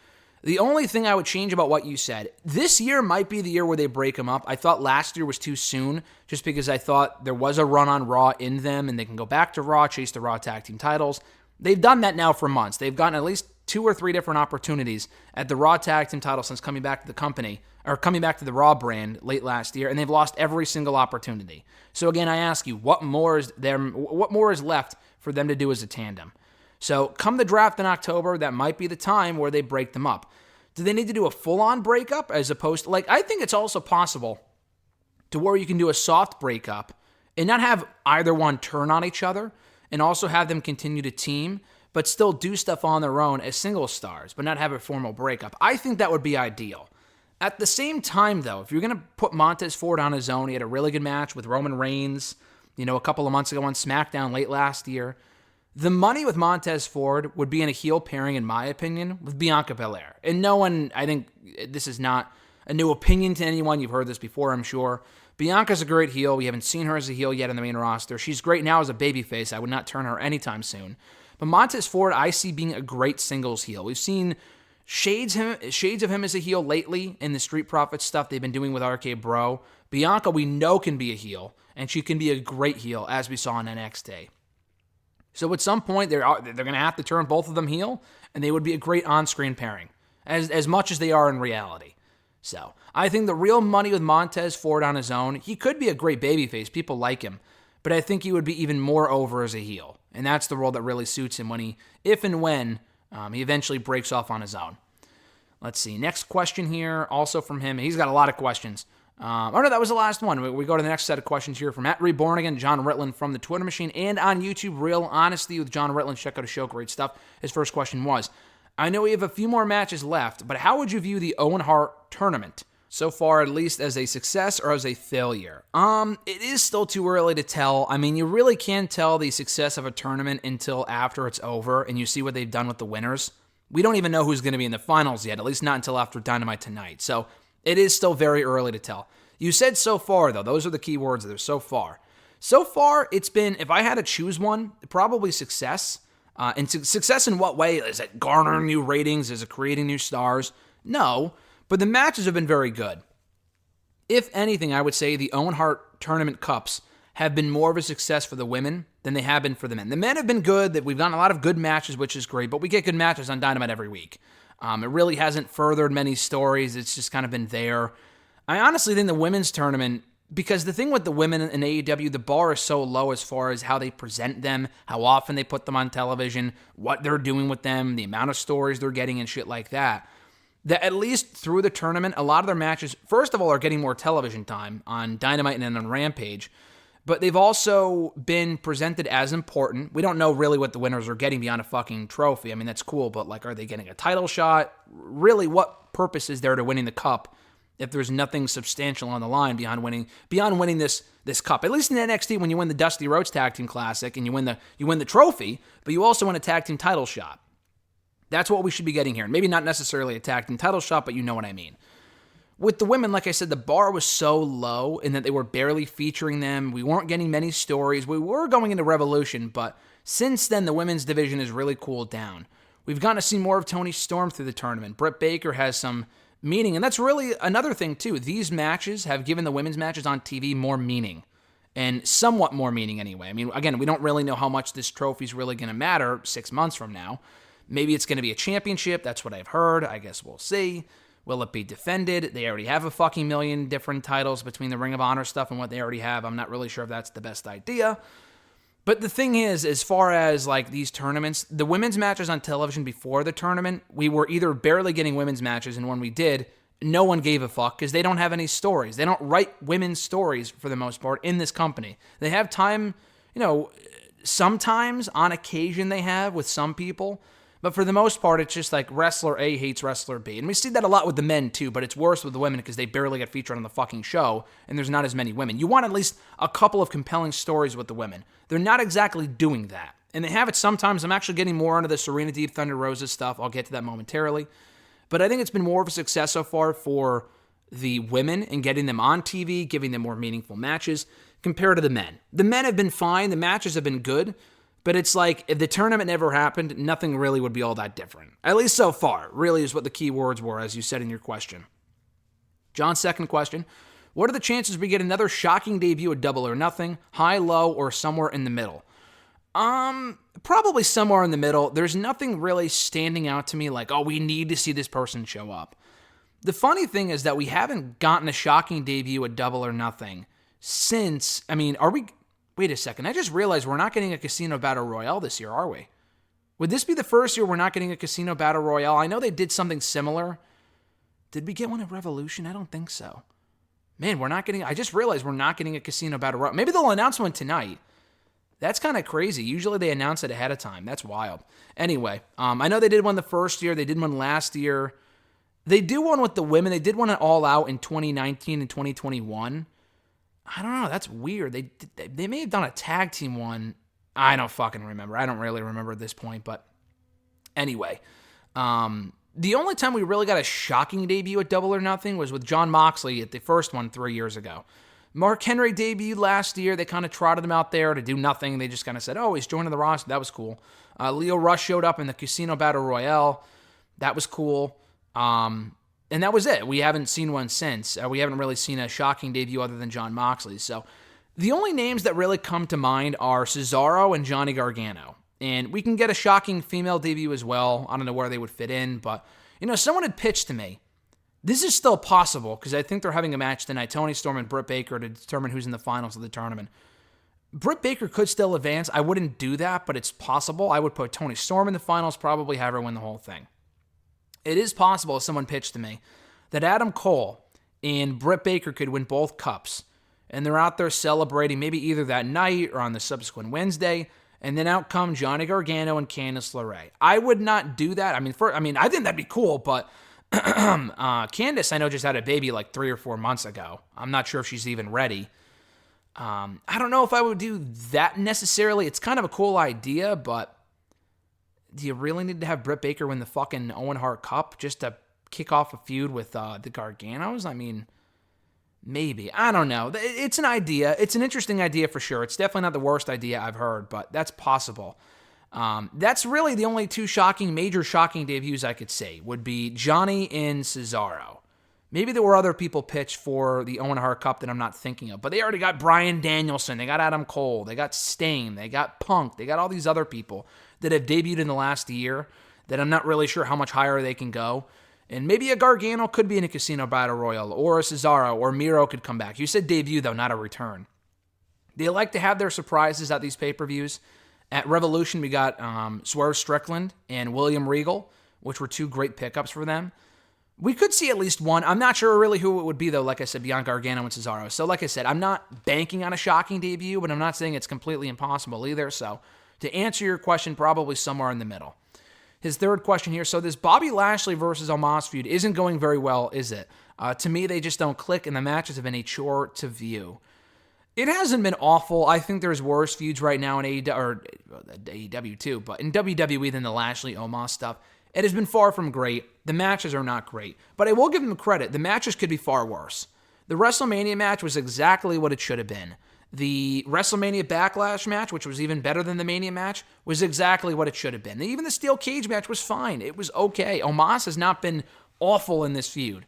The only thing I would change about what you said, this year might be the year where they break them up. I thought last year was too soon, just because I thought there was a run on Raw in them, and they can go back to Raw, chase the Raw Tag Team titles. They've done that now for months. They've gotten at least 2 or 3 different opportunities at the Raw Tag Team title since coming back to the company, or coming back to the Raw brand late last year, and they've lost every single opportunity. So again, I ask you, what more is left for them to do as a tandem? So come the draft in October, that might be the time where they break them up. Do they need to do a full-on breakup as opposed to, I think it's also possible to where you can do a soft breakup and not have either one turn on each other and also have them continue to team, but still do stuff on their own as single stars, but not have a formal breakup. I think that would be ideal. At the same time, though, if you're going to put Montez Ford on his own, he had a really good match with Roman Reigns, a couple of months ago on SmackDown late last year. The money with Montez Ford would be in a heel pairing, in my opinion, with Bianca Belair. And no one, I think this is not a new opinion to anyone. You've heard this before, I'm sure. Bianca's a great heel. We haven't seen her as a heel yet in the main roster. She's great now as a babyface. I would not turn her anytime soon. But Montez Ford, I see being a great singles heel. We've seen shades of him as a heel lately in the Street Profits stuff they've been doing with RK Bro. Bianca, we know, can be a heel, and she can be a great heel, as we saw in NXT. So at some point, they're going to have to turn both of them heel, and they would be a great on-screen pairing. as much as they are in reality. So I think the real money with Montez Ford on his own, he could be a great babyface. People like him. But I think he would be even more over as a heel. And that's the role that really suits him if and when he eventually breaks off on his own. Let's see. Next question here, also from him. He's got a lot of questions. No, that was the last one. We go to the next set of questions here from @Reborn John Ritland from the Twitter machine and on YouTube, Real Honesty with John Ritland. Check out his show, great stuff. His first question was, I know we have a few more matches left, but how would you view the Owen Hart tournament? So far, at least as a success or as a failure? It is still too early to tell. I mean, you really can't tell the success of a tournament until after it's over and you see what they've done with the winners. We don't even know who's going to be in the finals yet, at least not until after Dynamite tonight. So it is still very early to tell. You said so far, though. Those are the key words there, so far. So far, it's been, if I had to choose one, probably success. And success in what way? Is it garnering new ratings? Is it creating new stars? No, but the matches have been very good. If anything, I would say the Owen Hart Tournament Cups have been more of a success for the women than they have been for the men. The men have been good. That we've gotten a lot of good matches, which is great, but we get good matches on Dynamite every week. It really hasn't furthered many stories. It's just kind of been there. I honestly think the women's tournament, because the thing with the women in AEW, the bar is so low as far as how they present them, how often they put them on television, what they're doing with them, the amount of stories they're getting and shit like that, that at least through the tournament, a lot of their matches, first of all, are getting more television time on Dynamite and on Rampage, but they've also been presented as important. We don't know really what the winners are getting beyond a fucking trophy. I mean, that's cool, but like, are they getting a title shot? Really, what purpose is there to winning the cup if there's nothing substantial on the line beyond winning this cup? At least in NXT, when you win the Dusty Rhodes Tag Team Classic and you win the trophy, but you also win a tag team title shot. That's what we should be getting here. Maybe not necessarily a tag team title shot, but you know what I mean. With the women, like I said, the bar was so low in that they were barely featuring them. We weren't getting many stories. We were going into Revolution, but since then, the women's division has really cooled down. We've gotten to see more of Toni Storm through the tournament. Britt Baker has some meaning, and that's really another thing, too. These matches have given the women's matches on TV more meaning, and somewhat more meaning anyway. I mean, again, we don't really know how much this trophy's really going to matter 6 months from now. Maybe it's going to be a championship. That's what I've heard. I guess we'll see. Will it be defended? They already have a fucking million different titles between the Ring of Honor stuff and what they already have. I'm not really sure if that's the best idea. But the thing is, as far as like these tournaments, the women's matches on television before the tournament, we were either barely getting women's matches, and when we did, no one gave a fuck because they don't have any stories. They don't write women's stories for the most part in this company. They have time, sometimes on occasion they have with some people. But for the most part, it's just like wrestler A hates wrestler B. And we see that a lot with the men, too, but it's worse with the women because they barely get featured on the fucking show, and there's not as many women. You want at least a couple of compelling stories with the women. They're not exactly doing that. And they have it sometimes. I'm actually getting more into the Serena Deep Thunder Rosa stuff. I'll get to that momentarily. But I think it's been more of a success so far for the women and getting them on TV, giving them more meaningful matches compared to the men. The men have been fine. The matches have been good. But it's like, if the tournament never happened, nothing really would be all that different. At least so far, really is what the key words were, as you said in your question. John's second question, what are the chances we get another shocking debut at Double or Nothing, high, low, or somewhere in the middle? Probably somewhere in the middle. There's nothing really standing out to me like, oh, we need to see this person show up. The funny thing is that we haven't gotten a shocking debut at Double or Nothing since, wait a second. I just realized we're not getting a Casino Battle Royale this year, are we? Would this be the first year we're not getting a Casino Battle Royale? I know they did something similar. Did we get one at Revolution? I don't think so. Man, I just realized we're not getting a Casino Battle Royale. Maybe they'll announce one tonight. That's kind of crazy. Usually they announce it ahead of time. That's wild. Anyway, I know they did one the first year. They did one last year. They do one with the women. They did one at All Out in 2019 and 2021. I don't know. That's weird. They may have done a tag team one. I don't fucking remember. I don't really remember at this point. But anyway, the only time we really got a shocking debut at Double or Nothing was with Jon Moxley at the first one 3 years ago. Mark Henry debuted last year. They kind of trotted him out there to do nothing. They just kind of said, oh, he's joining the roster. That was cool. Leo Rush showed up in the Casino Battle Royale. That was cool. And that was it. We haven't seen one since. We haven't really seen a shocking debut other than Jon Moxley. So the only names that really come to mind are Cesaro and Johnny Gargano. And we can get a shocking female debut as well. I don't know where they would fit in, but Someone had pitched to me. This is still possible because I think they're having a match tonight. Tony Storm and Britt Baker to determine who's in the finals of the tournament. Britt Baker could still advance. I wouldn't do that, but it's possible. I would put Tony Storm in the finals, probably have her win the whole thing. It is possible, as someone pitched to me, that Adam Cole and Britt Baker could win both cups. And they're out there celebrating maybe either that night or on the subsequent Wednesday. And then out come Johnny Gargano and Candice LeRae. I would not do that. I think that'd be cool, but Candice, I know, just had a baby like 3 or 4 months ago. I'm not sure if she's even ready. I don't know if I would do that necessarily. It's kind of a cool idea, but do you really need to have Britt Baker win the fucking Owen Hart Cup just to kick off a feud with the Garganos? I mean, maybe. I don't know. It's an idea. It's an interesting idea for sure. It's definitely not the worst idea I've heard, but that's possible. That's really the only two major shocking debuts I could say would be Johnny and Cesaro. Maybe there were other people pitched for the Owen Hart Cup that I'm not thinking of, but they already got Bryan Danielson, they got Adam Cole, they got Sting, they got Punk, they got all these other people that have debuted in the last year that I'm not really sure how much higher they can go. And maybe a Gargano could be in a Casino Battle Royal, or a Cesaro, or Miro could come back. You said debut, though, not a return. They like to have their surprises at these pay-per-views. At Revolution, we got Swerve Strickland and William Regal, which were two great pickups for them. We could see at least one. I'm not sure really who it would be, though, like I said, beyond Gargano and Cesaro. So, like I said, I'm not banking on a shocking debut, but I'm not saying it's completely impossible either. So, to answer your question, probably somewhere in the middle. His third question here. So, this Bobby Lashley versus Omos feud isn't going very well, is it? To me, they just don't click, and the matches have been a chore to view. It hasn't been awful. I think there's worse feuds right now in AEW too, but in WWE than the Lashley-Omos stuff. It has been far from great. The matches are not great. But I will give them credit. The matches could be far worse. The WrestleMania match was exactly what it should have been. The WrestleMania Backlash match, which was even better than the Mania match, was exactly what it should have been. Even the Steel Cage match was fine. It was okay. Omos has not been awful in this feud.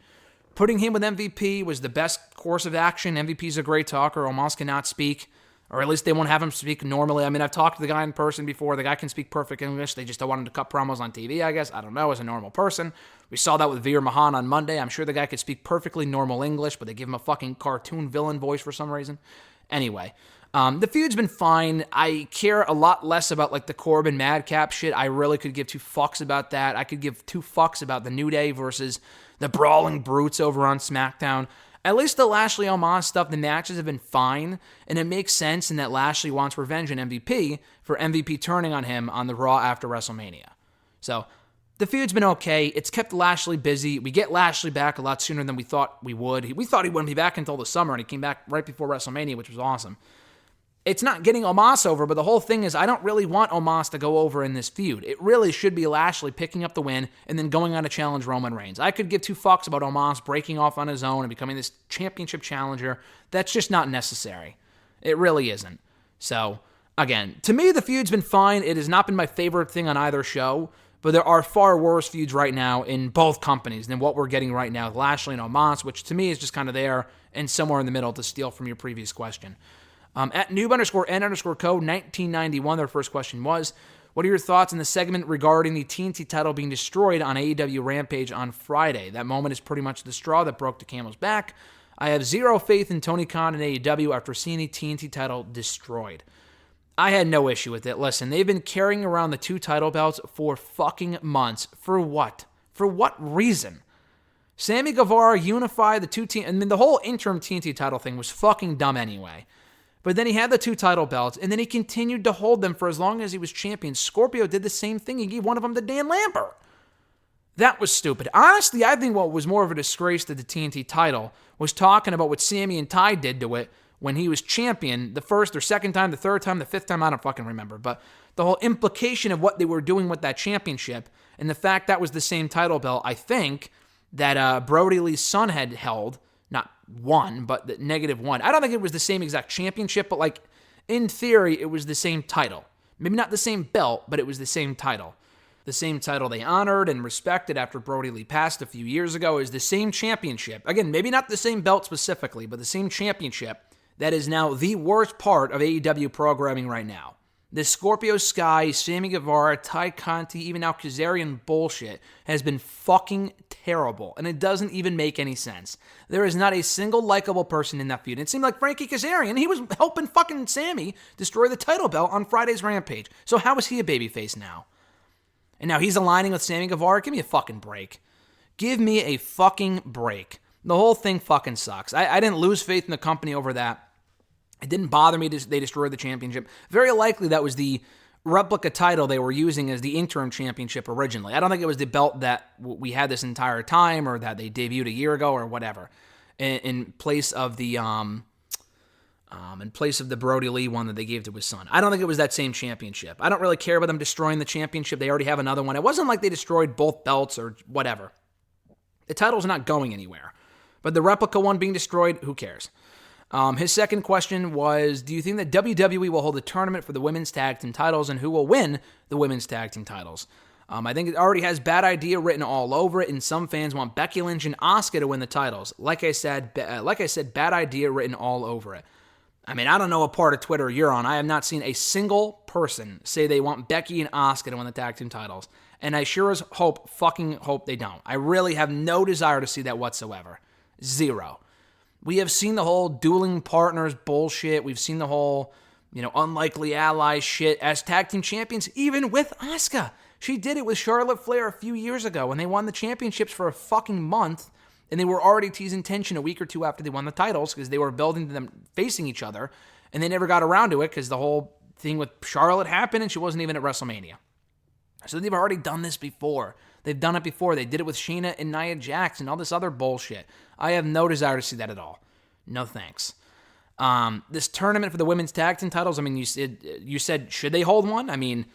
Putting him with MVP was the best course of action. MVP's a great talker. Omos cannot speak, or at least they won't have him speak normally. I mean, I've talked to the guy in person before. The guy can speak perfect English. They just don't want him to cut promos on TV, I guess. I don't know, as a normal person. We saw that with Veer Mahan on Monday. I'm sure the guy could speak perfectly normal English, but they give him a fucking cartoon villain voice for some reason. Anyway, the feud's been fine. I care a lot less about like the Corbin Madcap shit. I really could give two fucks about that. I could give two fucks about the New Day versus the Brawling Brutes over on SmackDown. At least the Lashley Omos stuff, the matches have been fine, and it makes sense in that Lashley wants revenge on MVP for MVP turning on him on the Raw after WrestleMania. So, the feud's been okay. It's kept Lashley busy. We get Lashley back a lot sooner than we thought we would. We thought he wouldn't be back until the summer, and he came back right before WrestleMania, which was awesome. It's not getting Omos over, but the whole thing is I don't really want Omos to go over in this feud. It really should be Lashley picking up the win and then going on to challenge Roman Reigns. I could give two fucks about Omos breaking off on his own and becoming this championship challenger. That's just not necessary. It really isn't. So, again, to me, the feud's been fine. It has not been my favorite thing on either show, but there are far worse feuds right now in both companies than what we're getting right now with Lashley and Omos, which to me is just kind of there and somewhere in the middle to steal from your previous question. At noob_n_co 1991, their first question was, what are your thoughts on the segment regarding the TNT title being destroyed on AEW Rampage on Friday? That moment is pretty much the straw that broke the camel's back. I have zero faith in Tony Khan and AEW after seeing the TNT title destroyed. I had no issue with it. Listen, they've been carrying around the two title belts for fucking months. For what? For what reason? Sammy Guevara unified the two teams. I mean, the whole interim TNT title thing was fucking dumb anyway. But then he had the two title belts, and then he continued to hold them for as long as he was champion. Scorpio did the same thing. He gave one of them to Dan Lambert. That was stupid. Honestly, I think what was more of a disgrace to the TNT title was talking about what Sammy and Ty did to it when he was champion the first or second time, the third time, the fifth time, I don't fucking remember. But the whole implication of what they were doing with that championship and the fact that was the same title belt, I think, that Brody Lee's son had held, not won, but the -1. I don't think it was the same exact championship, but like in theory, it was the same title. Maybe not the same belt, but it was the same title. The same title they honored and respected after Brody Lee passed a few years ago is the same championship. Again, maybe not the same belt specifically, but the same championship that is now the worst part of AEW programming right now. This Scorpio Sky, Sammy Guevara, Ty Conti, even now Kazarian bullshit has been fucking terrible, and it doesn't even make any sense. There is not a single likable person in that feud. It seemed like Frankie Kazarian, he was helping fucking Sammy destroy the title belt on Friday's Rampage. So how is he a babyface now? And now he's aligning with Sammy Guevara? Give me a fucking break. Give me a fucking break. The whole thing fucking sucks. I didn't lose faith in the company over that. It didn't bother me they destroyed the championship. Very likely that was the replica title they were using as the interim championship originally. I don't think it was the belt that we had this entire time or that they debuted a year ago or whatever. In place of the Brody Lee one that they gave to his son. I don't think it was that same championship. I don't really care about them destroying the championship. They already have another one. It wasn't like they destroyed both belts or whatever. The title's not going anywhere. But the replica one being destroyed, who cares? His second question was, do you think that WWE will hold a tournament for the women's tag team titles, and who will win the women's tag team titles? I think it already has bad idea written all over it, and some fans want Becky Lynch and Asuka to win the titles. Like I said, bad idea written all over it. I mean, I don't know what part of Twitter you're on. I have not seen a single person say they want Becky and Asuka to win the tag team titles, and I sure as fucking hope they don't. I really have no desire to see that whatsoever. Zero. We have seen the whole dueling partners bullshit. We've seen the whole, unlikely allies shit as tag team champions, even with Asuka. She did it with Charlotte Flair a few years ago when they won the championships for a fucking month, and they were already teasing tension a week or two after they won the titles because they were building them facing each other, and they never got around to it because the whole thing with Charlotte happened and she wasn't even at WrestleMania. So they've already done this before. They've done it before. They did it with Shayna and Nia Jax and all this other bullshit. I have no desire to see that at all. No thanks. This tournament for the women's tag team titles, I mean, you said, should they hold one? I mean,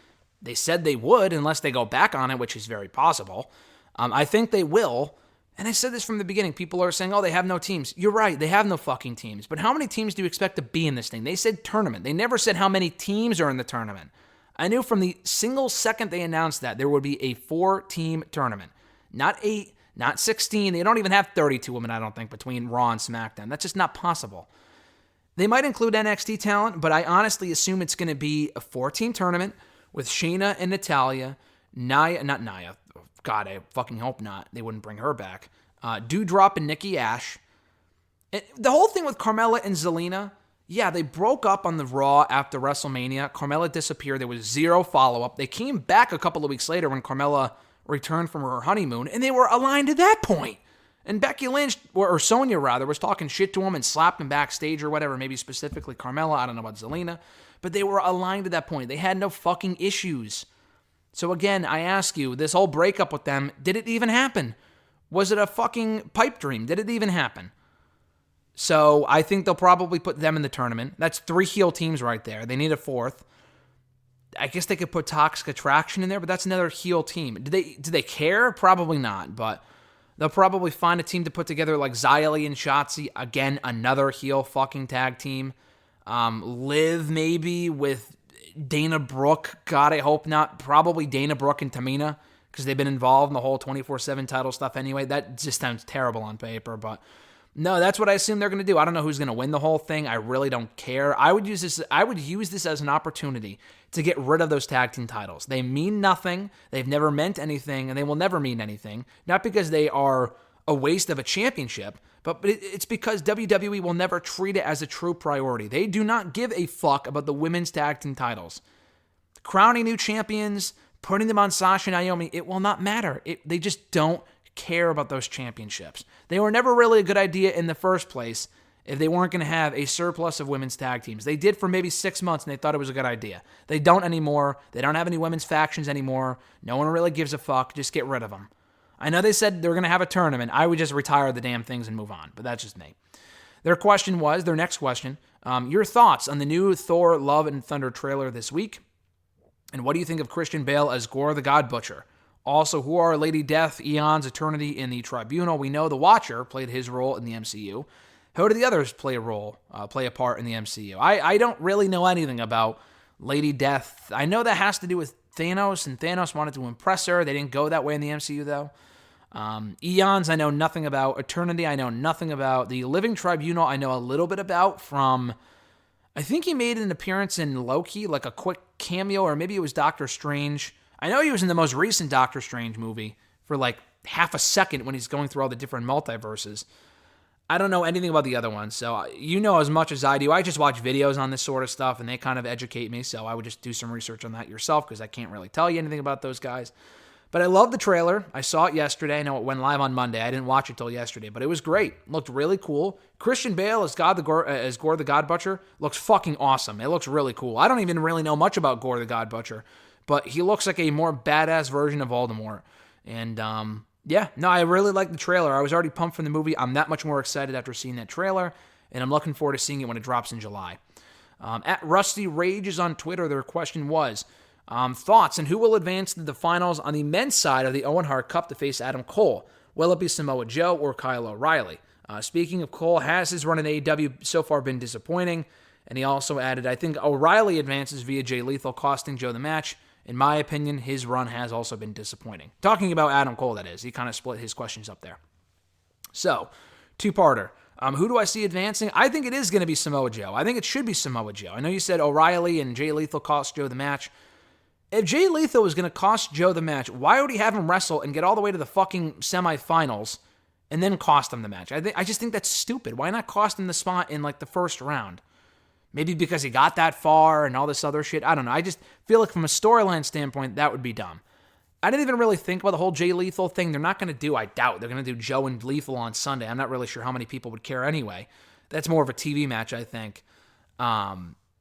they said they would unless they go back on it, which is very possible. I think they will. And I said this from the beginning. People are saying, oh, they have no teams. You're right. They have no fucking teams. But how many teams do you expect to be in this thing? They said tournament. They never said how many teams are in the tournament. I knew from the single second they announced that there would be a 4-team tournament. Not 8, not 16. They don't even have 32 women, I don't think, between Raw and SmackDown. That's just not possible. They might include NXT talent, but I honestly assume it's going to be a 4-team tournament with Shayna and Natalya, not Nia. God, I fucking hope not. They wouldn't bring her back. Doudrop and Nikki Ash. And the whole thing with Carmella and Zelina, yeah, they broke up on the Raw after WrestleMania. Carmella disappeared. There was zero follow-up. They came back a couple of weeks later when Carmella returned from her honeymoon, and they were aligned at that point. And Becky Lynch, or Sonya rather, was talking shit to him and slapped him backstage or whatever, maybe specifically Carmella. I don't know about Zelina. But they were aligned at that point. They had no fucking issues. So again, I ask you, this whole breakup with them, did it even happen? Was it a fucking pipe dream? Did it even happen? So I think they'll probably put them in the tournament. That's 3 heel teams right there. They need a 4th. I guess they could put Toxic Attraction in there, but that's another heel team. Do they care? Probably not, but they'll probably find a team to put together like Xylee and Shotzi. Again, another heel fucking tag team. Liv maybe with Dana Brooke. God, I hope not. Probably Dana Brooke and Tamina because they've been involved in the whole 24/7 title stuff anyway. That just sounds terrible on paper, but no, that's what I assume they're going to do. I don't know who's going to win the whole thing. I really don't care. I would use this as an opportunity to get rid of those tag team titles. They mean nothing. They've never meant anything, and they will never mean anything. Not because they are a waste of a championship, but it's because WWE will never treat it as a true priority. They do not give a fuck about the women's tag team titles. Crowning new champions, putting them on Sasha and Naomi, it will not matter. They just don't care about those championships. They were never really a good idea in the first place if they weren't going to have a surplus of women's tag teams. They did for maybe 6 months and they thought it was a good idea. They don't anymore. They don't have any women's factions anymore. No one really gives a fuck. Just get rid of them. I know they said they were going to have a tournament. I would just retire the damn things and move on, but that's just me. Their next question, your thoughts on the new Thor Love and Thunder trailer this week, and what do you think of Christian Bale as Gore the God Butcher? Also, who are Lady Death, Eon's Eternity in the Tribunal? We know the Watcher played his role in the MCU. How do the others play a part in the MCU? I don't really know anything about Lady Death. I know that has to do with Thanos, and Thanos wanted to impress her. They didn't go that way in the MCU, though. Eons, I know nothing about. Eternity, I know nothing about. The Living Tribunal, I know a little bit about from I think he made an appearance in Loki, like a quick cameo, or maybe it was Doctor Strange. I know he was in the most recent Doctor Strange movie for like half a second when he's going through all the different multiverses. I don't know anything about the other ones, so you know as much as I do. I just watch videos on this sort of stuff, and they kind of educate me, so I would just do some research on that yourself, because I can't really tell you anything about those guys. But I love the trailer. I saw it yesterday. I know it went live on Monday. I didn't watch it till yesterday, but it was great. It looked really cool. Christian Bale as Gore the God Butcher looks fucking awesome. It looks really cool. I don't even really know much about Gore the God Butcher, but he looks like a more badass version of Voldemort. And, yeah, no, I really like the trailer. I was already pumped from the movie. I'm that much more excited after seeing that trailer, and I'm looking forward to seeing it when it drops in July. At Rusty Rages on Twitter, their question was, thoughts on who will advance to the finals on the men's side of the Owen Hart Cup to face Adam Cole? Will it be Samoa Joe or Kyle O'Reilly? Speaking of Cole, has his run in AEW so far been disappointing? And he also added, I think O'Reilly advances via Jay Lethal, costing Joe the match. In my opinion, his run has also been disappointing. Talking about Adam Cole, that is. He kind of split his questions up there. So, two-parter. Who do I see advancing? I think it is going to be Samoa Joe. I think it should be Samoa Joe. I know you said O'Reilly and Jay Lethal cost Joe the match. If Jay Lethal was going to cost Joe the match, why would he have him wrestle and get all the way to the fucking semifinals and then cost him the match? I just think that's stupid. Why not cost him the spot in like the first round? Maybe because he got that far and all this other shit. I don't know. I just feel like from a storyline standpoint, that would be dumb. I didn't even really think about the whole Jay Lethal thing. They're not going to do, I doubt, they're going to do Joe and Lethal on Sunday. I'm not really sure how many people would care anyway. That's more of a TV match, I think.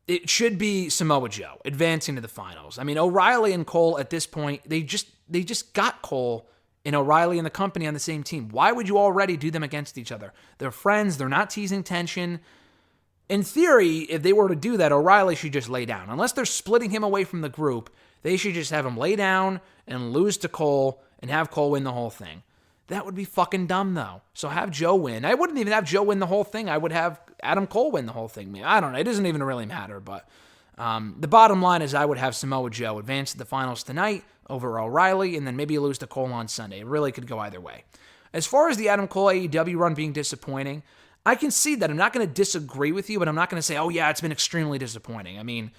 It should be Samoa Joe advancing to the finals. I mean, O'Reilly and Cole at this point, they just got Cole and O'Reilly and the company on the same team. Why would you already do them against each other? They're friends. They're not teasing tension. In theory, if they were to do that, O'Reilly should just lay down. Unless they're splitting him away from the group, they should just have him lay down and lose to Cole and have Cole win the whole thing. That would be fucking dumb, though. So have Joe win. I wouldn't even have Joe win the whole thing. I would have Adam Cole win the whole thing. I don't know. It doesn't even really matter. But the bottom line is I would have Samoa Joe advance to the finals tonight over O'Reilly, and then maybe lose to Cole on Sunday. It really could go either way. As far as the Adam Cole AEW run being disappointing, I can see that. I'm not going to disagree with you, but I'm not going to say, oh, yeah, it's been extremely disappointing. I mean,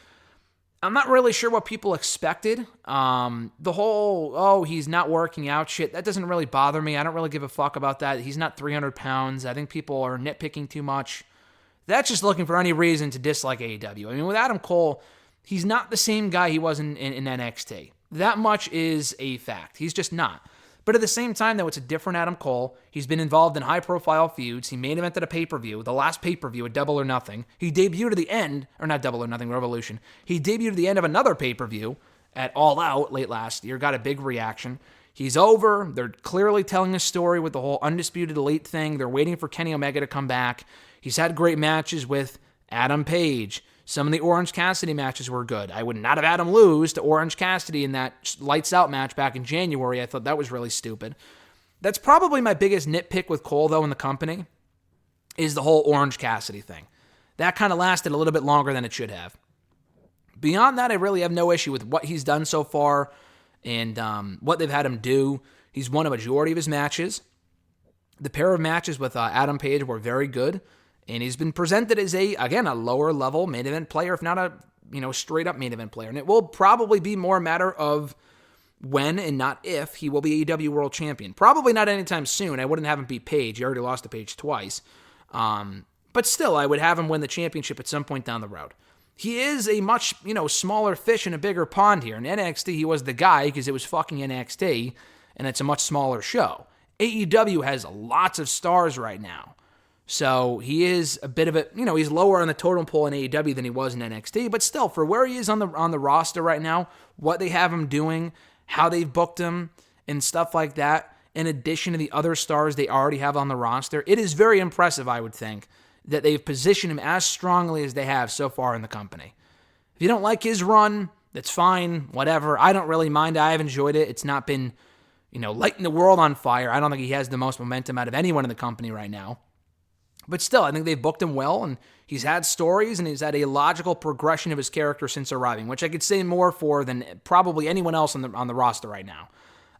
I'm not really sure what people expected. The whole, oh, he's not working out shit, that doesn't really bother me. I don't really give a fuck about that. He's not 300 pounds. I think people are nitpicking too much. That's just looking for any reason to dislike AEW. I mean, with Adam Cole, he's not the same guy he was in NXT. That much is a fact. He's just not. But at the same time, though, it's a different Adam Cole. He's been involved in high-profile feuds. He main evented a pay-per-view, the last pay-per-view at Double or Nothing. He debuted at the end, or not Double or Nothing, Revolution. He debuted at the end of another pay-per-view at All Out late last year, got a big reaction. He's over. They're clearly telling a story with the whole Undisputed Elite thing. They're waiting for Kenny Omega to come back. He's had great matches with Adam Page. Some of the Orange Cassidy matches were good. I would not have had him lose to Orange Cassidy in that Lights Out match back in January. I thought that was really stupid. That's probably my biggest nitpick with Cole, though, in the company, is the whole Orange Cassidy thing. That kind of lasted a little bit longer than it should have. Beyond that, I really have no issue with what he's done so far and what they've had him do. He's won a majority of his matches. The pair of matches with Adam Page were very good. And he's been presented as a lower level main event player, if not a straight up main event player. And it will probably be more a matter of when and not if he will be AEW World Champion. Probably not anytime soon. I wouldn't have him beat Page. He already lost to Page twice. But still, I would have him win the championship at some point down the road. He is a much, smaller fish in a bigger pond here. In NXT, he was the guy because it was fucking NXT, and it's a much smaller show. AEW has lots of stars right now. So he is a bit of a, he's lower on the totem pole in AEW than he was in NXT, but still, for where he is on the roster right now, what they have him doing, how they've booked him, and stuff like that, in addition to the other stars they already have on the roster, it is very impressive, I would think, that they've positioned him as strongly as they have so far in the company. If you don't like his run, that's fine, whatever. I don't really mind. I've enjoyed it. It's not been, lighting the world on fire. I don't think he has the most momentum out of anyone in the company right now. But still, I think they've booked him well, and he's had stories, and he's had a logical progression of his character since arriving, which I could say more for than probably anyone else on the roster right now.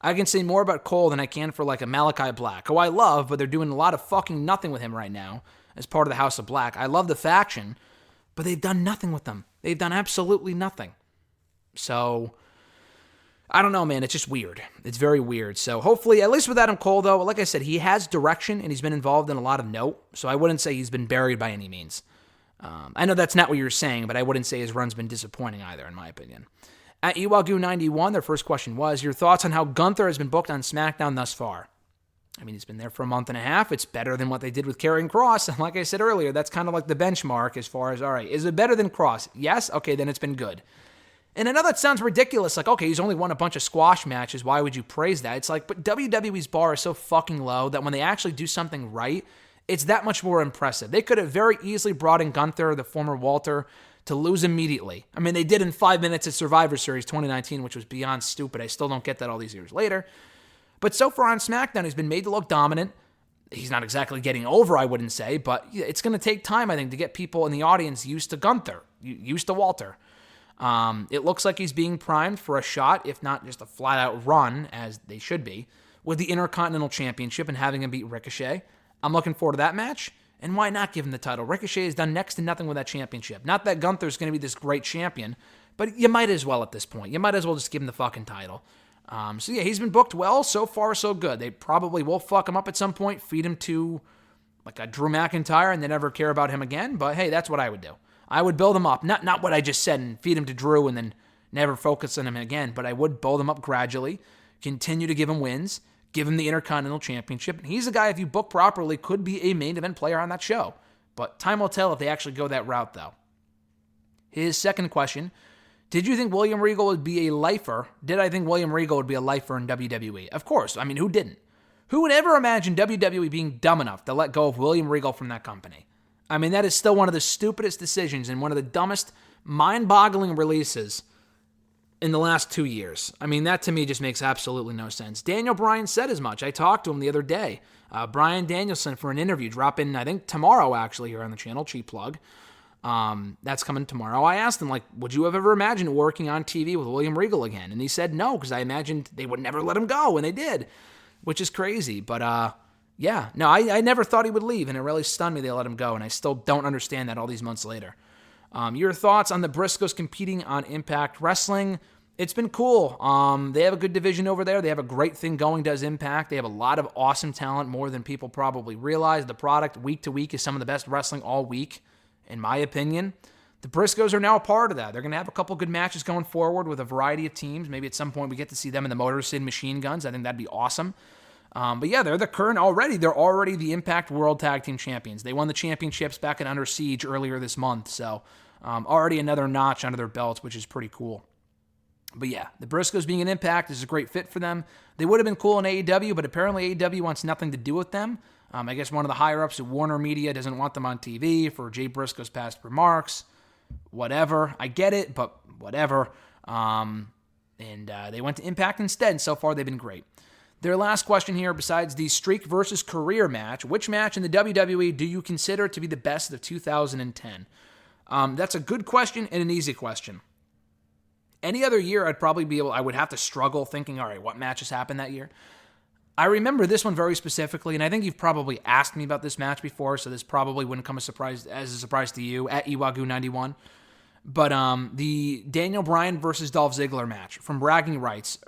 I can say more about Cole than I can for like a Malachi Black, who I love, but they're doing a lot of fucking nothing with him right now as part of the House of Black. I love the faction, but they've done nothing with them. They've done absolutely nothing. So, I don't know, man. It's just weird. It's very weird. So hopefully, at least with Adam Cole, though, like I said, he has direction and he's been involved in a lot of note. So I wouldn't say he's been buried by any means. I know that's not what you're saying, but I wouldn't say his run's been disappointing either, in my opinion. At Iwagu91, their first question was, your thoughts on how Gunther has been booked on SmackDown thus far? I mean, he's been there for a month and a half. It's better than what they did with Karrion Kross. And like I said earlier, that's kind of like the benchmark as far as, all right, is it better than Kross? Yes? Okay, then it's been good. And I know that sounds ridiculous. Like, okay, he's only won a bunch of squash matches. Why would you praise that? It's like, but WWE's bar is so fucking low that when they actually do something right, it's that much more impressive. They could have very easily brought in Gunther, the former Walter, to lose immediately. I mean, they did in 5 minutes at Survivor Series 2019, which was beyond stupid. I still don't get that all these years later. But so far on SmackDown, he's been made to look dominant. He's not exactly getting over, I wouldn't say, but it's going to take time, I think, to get people in the audience used to Gunther, used to Walter. It looks like he's being primed for a shot, if not just a flat-out run, as they should be, with the Intercontinental Championship and having him beat Ricochet. I'm looking forward to that match, and why not give him the title? Ricochet has done next to nothing with that championship. Not that Gunther's going to be this great champion, but you might as well at this point. You might as well just give him the fucking title. So yeah, he's been booked well. So far, so good. They probably will fuck him up at some point, feed him to like a Drew McIntyre, and they never care about him again. But hey, that's what I would do. I would build him up. Not what I just said and feed him to Drew and then never focus on him again, but I would build him up gradually, continue to give him wins, give him the Intercontinental Championship. And he's a guy, if you book properly, could be a main event player on that show. But time will tell if they actually go that route, though. His second question, did you think William Regal would be a lifer? Did I think William Regal would be a lifer in WWE? Of course. I mean, who didn't? Who would ever imagine WWE being dumb enough to let go of William Regal from that company? I mean, that is still one of the stupidest decisions and one of the dumbest, mind-boggling releases in the last 2 years. I mean, that to me just makes absolutely no sense. Daniel Bryan said as much. I talked to him the other day. Bryan Danielson for an interview, dropping, I think, tomorrow, actually, here on the channel. Cheap plug. That's coming tomorrow. I asked him, like, would you have ever imagined working on TV with William Regal again? And he said no, because I imagined they would never let him go, and they did, which is crazy. But, yeah, no, I never thought he would leave, and it really stunned me they let him go, and I still don't understand that all these months later. Your thoughts on the Briscoes competing on Impact Wrestling? It's been cool. They have a good division over there. They have a great thing going, does Impact. They have a lot of awesome talent, more than people probably realize. The product, week to week, is some of the best wrestling all week, in my opinion. The Briscoes are now a part of that. They're going to have a couple good matches going forward with a variety of teams. Maybe at some point we get to see them in the Motor City Machine Guns. I think that'd be awesome. But yeah, they're already the Impact World Tag Team Champions. They won the championships back in Under Siege earlier this month. So already another notch under their belts, which is pretty cool. But yeah, the Briscoes being an Impact is a great fit for them. They would have been cool in AEW, but apparently AEW wants nothing to do with them. I guess one of the higher-ups at Warner Media doesn't want them on TV for Jay Briscoe's past remarks. Whatever. I get it, but whatever. They went to Impact instead, and so far they've been great. Their last question here, besides the Streak versus Career match, which match in the WWE do you consider to be the best of 2010? That's a good question and an easy question. Any other year, I would have to struggle thinking, all right, what matches happened that year? I remember this one very specifically, and I think you've probably asked me about this match before, so this probably wouldn't come as a surprise to you, at Iwagu91. But the Daniel Bryan versus Dolph Ziggler match from Bragging Rights,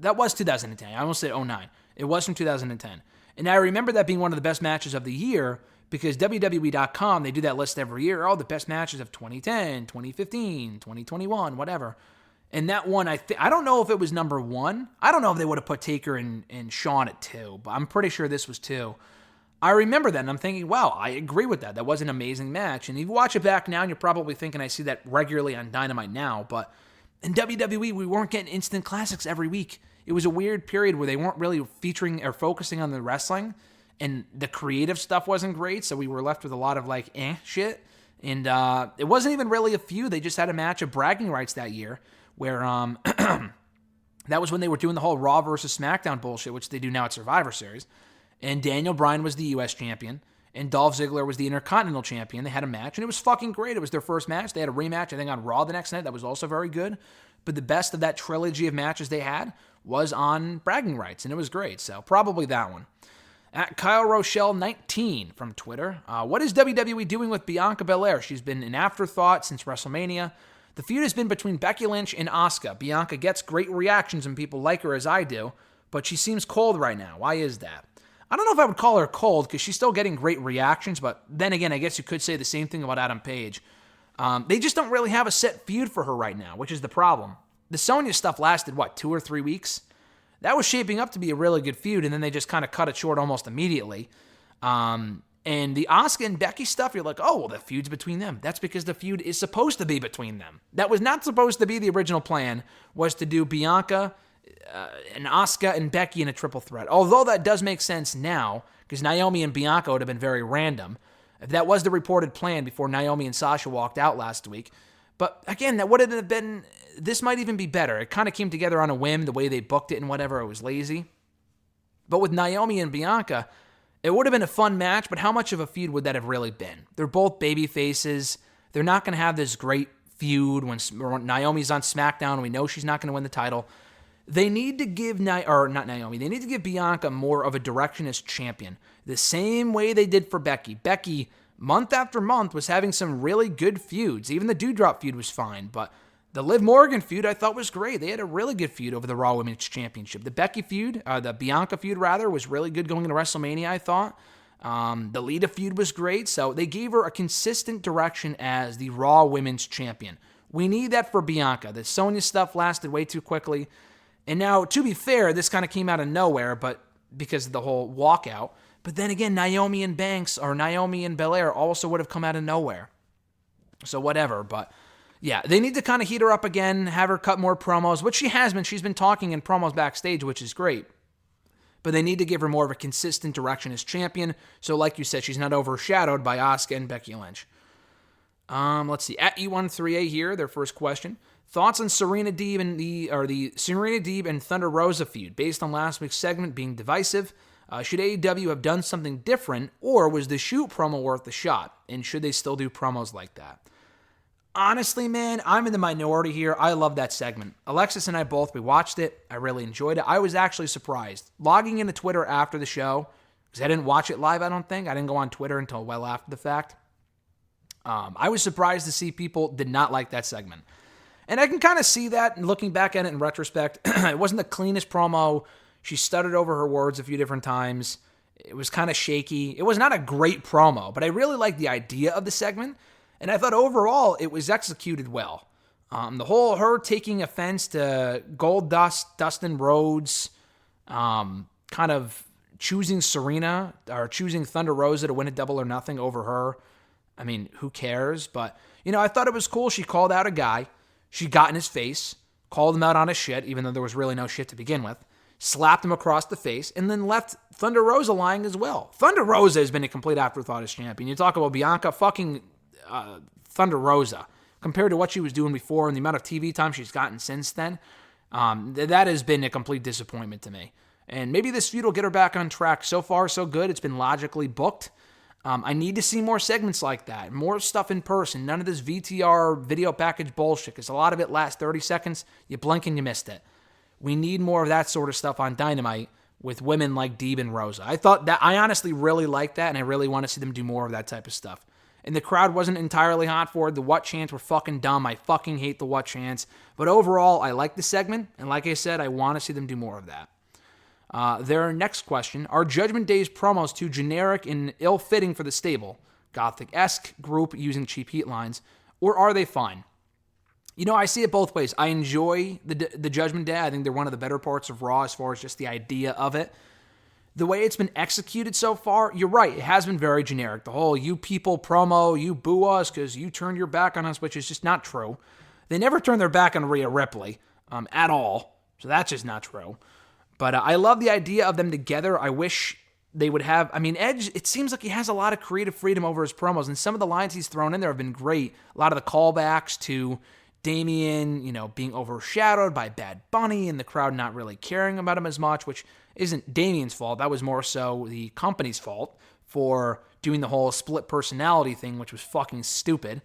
that was 2010. I almost said 09. It was from 2010. And I remember that being one of the best matches of the year because WWE.com, they do that list every year. Oh, the best matches of 2010, 2015, 2021, whatever. And that one, I don't know if it was number one. I don't know if they would have put Taker and Shawn at 2, but I'm pretty sure this was 2. I remember that, and I'm thinking, wow, I agree with that. That was an amazing match. And if you watch it back now, and you're probably thinking I see that regularly on Dynamite now, but in WWE, we weren't getting instant classics every week. It was a weird period where they weren't really featuring or focusing on the wrestling, and the creative stuff wasn't great, so we were left with a lot of, shit. And it wasn't even really a feud. They just had a match of Bragging Rights that year, where that was when they were doing the whole Raw versus SmackDown bullshit, which they do now at Survivor Series. And Daniel Bryan was the U.S. champion, and Dolph Ziggler was the Intercontinental champion. They had a match, and it was fucking great. It was their first match. They had a rematch, I think, on Raw the next night. That was also very good. But the best of that trilogy of matches they had was on Bragging Rights, and it was great. So probably that one. At Kyle Rochelle 19 from Twitter. What is WWE doing with Bianca Belair? She's been an afterthought since WrestleMania. The feud has been between Becky Lynch and Asuka. Bianca gets great reactions and people like her as I do, but she seems cold right now. Why is that? I don't know if I would call her cold because she's still getting great reactions, but then again, I guess you could say the same thing about Adam Page. They just don't really have a set feud for her right now, which is the problem. The Sonya stuff lasted, 2 or 3 weeks? That was shaping up to be a really good feud, and then they just kind of cut it short almost immediately. And the Asuka and Becky stuff, you're like, oh, well, the feud's between them. That's because the feud is supposed to be between them. That was not supposed to be the original plan, was to do Bianca and Asuka and Becky in a triple threat. Although that does make sense now, because Naomi and Bianca would have been very random. If that was the reported plan before Naomi and Sasha walked out last week. But again, that would have been, this might even be better. It kind of came together on a whim, the way they booked it and whatever, it was lazy. But with Naomi and Bianca, it would have been a fun match, but how much of a feud would that have really been? They're both baby faces. They're not going to have this great feud when Naomi's on SmackDown and we know she's not going to win the title. They need to give, they need to give Bianca more of a direction as champion. The same way they did for Becky. Becky, month after month, was having some really good feuds. Even the Doudrop feud was fine, but the Liv Morgan feud I thought was great. They had a really good feud over the Raw Women's Championship. The Bianca feud was really good going into WrestleMania, I thought. The Lita feud was great, so they gave her a consistent direction as the Raw Women's Champion. We need that for Bianca. The Sonya stuff lasted way too quickly. And now, to be fair, this kind of came out of nowhere, but because of the whole walkout. But then again, Naomi and Belair also would have come out of nowhere. So whatever, but yeah, they need to kind of heat her up again, have her cut more promos, which she has been. She's been talking in promos backstage, which is great. But they need to give her more of a consistent direction as champion. So like you said, she's not overshadowed by Asuka and Becky Lynch. Let's see. At E13A here, their first question. Thoughts on Serena Deeb and the Serena Deeb and Thunder Rosa feud based on last week's segment being divisive? Should AEW have done something different, or was the shoot promo worth the shot? And should they still do promos like that? Honestly, man, I'm in the minority here. I love that segment. Alexis and I both, we watched it. I really enjoyed it. I was actually surprised. Logging into Twitter after the show, because I didn't watch it live, I don't think. I didn't go on Twitter until well after the fact. I was surprised to see people did not like that segment. And I can kind of see that, and looking back at it in retrospect, it wasn't the cleanest promo. She stuttered over her words a few different times. It was kind of shaky. It was not a great promo, but I really liked the idea of the segment. And I thought overall it was executed well. The whole her taking offense to Goldust, Dustin Rhodes, kind of choosing Serena or choosing Thunder Rosa to win a Double or Nothing over her. I mean, who cares? But, I thought it was cool. She called out a guy. She got in his face, called him out on his shit, even though there was really no shit to begin with, slapped him across the face, and then left Thunder Rosa lying as well. Thunder Rosa has been a complete afterthought as champion. You talk about Bianca, fucking Thunder Rosa, compared to what she was doing before and the amount of TV time she's gotten since then, that has been a complete disappointment to me. And maybe this feud will get her back on track. So far, so good. It's been logically booked. I need to see more segments like that, more stuff in person, none of this VTR video package bullshit, because a lot of it lasts 30 seconds, you blink and you missed it. We need more of that sort of stuff on Dynamite with women like Deeb and Rosa. I honestly really like that, and I really want to see them do more of that type of stuff. And the crowd wasn't entirely hot for it. The what chants were fucking dumb. I fucking hate the what chants. But overall, I like the segment, and like I said, I want to see them do more of that. Their next question, are Judgment Day's promos too generic and ill-fitting for the stable, Gothic-esque group using cheap heat lines, or are they fine? I see it both ways. I enjoy the Judgment Day. I think they're one of the better parts of Raw as far as just the idea of it. The way it's been executed so far, you're right, it has been very generic. The whole you people promo, you boo us because you turned your back on us, which is just not true. They never turned their back on Rhea Ripley at all, so that's just not true. But I love the idea of them together. I wish they would have... Edge, it seems like he has a lot of creative freedom over his promos, and some of the lines he's thrown in there have been great. A lot of the callbacks to Damian, being overshadowed by Bad Bunny and the crowd not really caring about him as much, which isn't Damian's fault. That was more so the company's fault for doing the whole split personality thing, which was fucking stupid.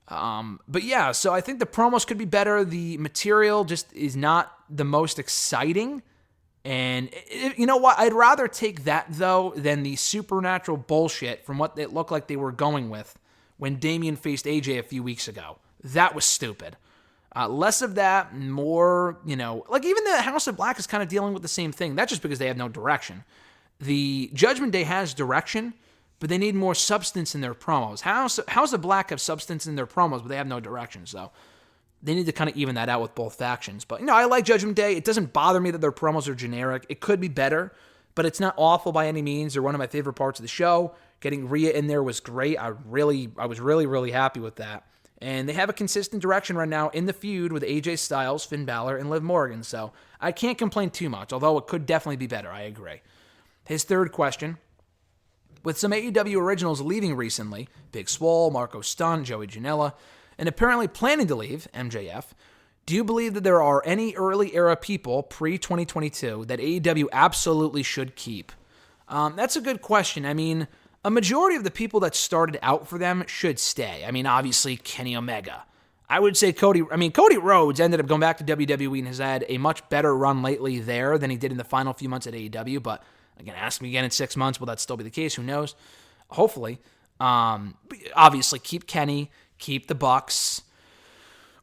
But yeah, so I think the promos could be better. The material just is not the most exciting. And you know what? I'd rather take that, though, than the supernatural bullshit from what it looked like they were going with when Damian faced AJ a few weeks ago. That was stupid. Less of that, more, like even the House of Black is kind of dealing with the same thing. That's just because they have no direction. The Judgment Day has direction, but they need more substance in their promos. House of Black have substance in their promos, but they have no direction, so they need to kind of even that out with both factions. But, I like Judgment Day. It doesn't bother me that their promos are generic. It could be better, but it's not awful by any means. They're one of my favorite parts of the show. Getting Rhea in there was great. I was really, really happy with that. And they have a consistent direction right now in the feud with AJ Styles, Finn Balor, and Liv Morgan. So I can't complain too much, although it could definitely be better. I agree. His third question. With some AEW originals leaving recently, Big Swole, Marco Stunt, Joey Janela, and apparently planning to leave, MJF, do you believe that there are any early era people pre-2022 that AEW absolutely should keep? That's a good question. I mean, a majority of the people that started out for them should stay. I mean, obviously, Kenny Omega. I would say Cody Rhodes ended up going back to WWE and has had a much better run lately there than he did in the final few months at AEW, but again, ask me again in 6 months, will that still be the case? Who knows? Hopefully. Obviously, keep Kenny, keep the Bucks.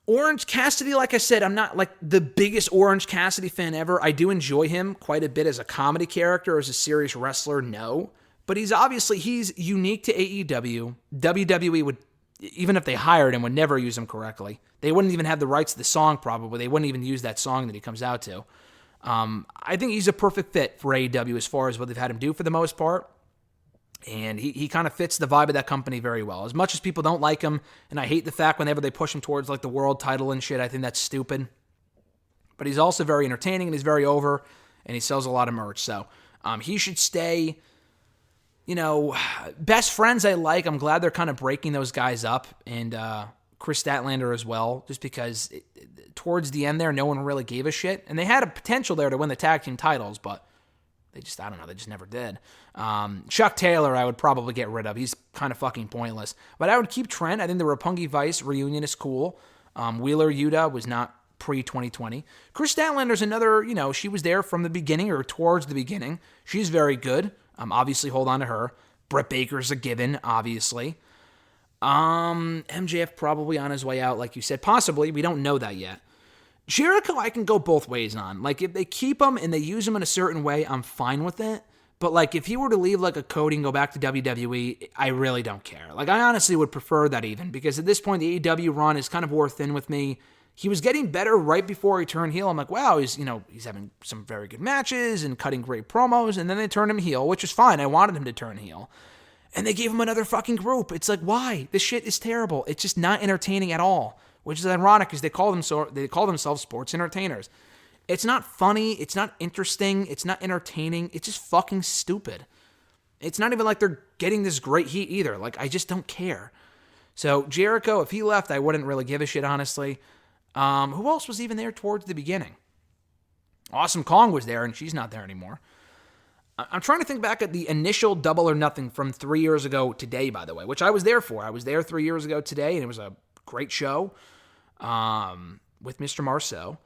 Orange Cassidy, like I said, I'm not like the biggest Orange Cassidy fan ever. I do enjoy him quite a bit as a comedy character, as a serious wrestler, no. But he's unique to AEW. WWE would, even if they hired him, would never use him correctly. They wouldn't even have the rights to the song, probably. They wouldn't even use that song that he comes out to. I think he's a perfect fit for AEW as far as what they've had him do for the most part. And he kind of fits the vibe of that company very well. As much as people don't like him, and I hate the fact whenever they push him towards like the world title and shit, I think that's stupid. But he's also very entertaining, and he's very over, and he sells a lot of merch. So he should stay. Best friends I like. I'm glad they're kind of breaking those guys up. And Chris Statlander as well, just because towards the end there, no one really gave a shit. And they had a potential there to win the tag team titles, but they just never did. Chuck Taylor, I would probably get rid of. He's kind of fucking pointless. But I would keep Trent. I think the Roppongi Vice reunion is cool. Wheeler Yuta was not pre-2020. Chris Statlander's another, she was there from the beginning or towards the beginning. She's very good. Obviously, hold on to her. Britt Baker's a given, obviously. MJF probably on his way out, like you said. Possibly. We don't know that yet. Jericho, I can go both ways on. Like, if they keep him and they use him in a certain way, I'm fine with it. But, like, if he were to leave like a Cody and go back to WWE, I really don't care. Like, I honestly would prefer that even, because at this point, the AEW run is kind of wore thin with me. He was getting better right before he turned heel. I'm like, wow, he's having some very good matches and cutting great promos, and then they turned him heel, which is fine. I wanted him to turn heel. And they gave him another fucking group. It's like, why? This shit is terrible. It's just not entertaining at all, which is ironic because they call themselves sports entertainers. It's not funny. It's not interesting. It's not entertaining. It's just fucking stupid. It's not even like they're getting this great heat either. Like, I just don't care. So Jericho, if he left, I wouldn't really give a shit, honestly. Who else was even there towards the beginning? Awesome Kong was there, and she's not there anymore. I'm trying to think back at the initial Double or Nothing from 3 years ago today, by the way, which I was there for. I was there 3 years ago today, and it was a great show with Mr. Marceau.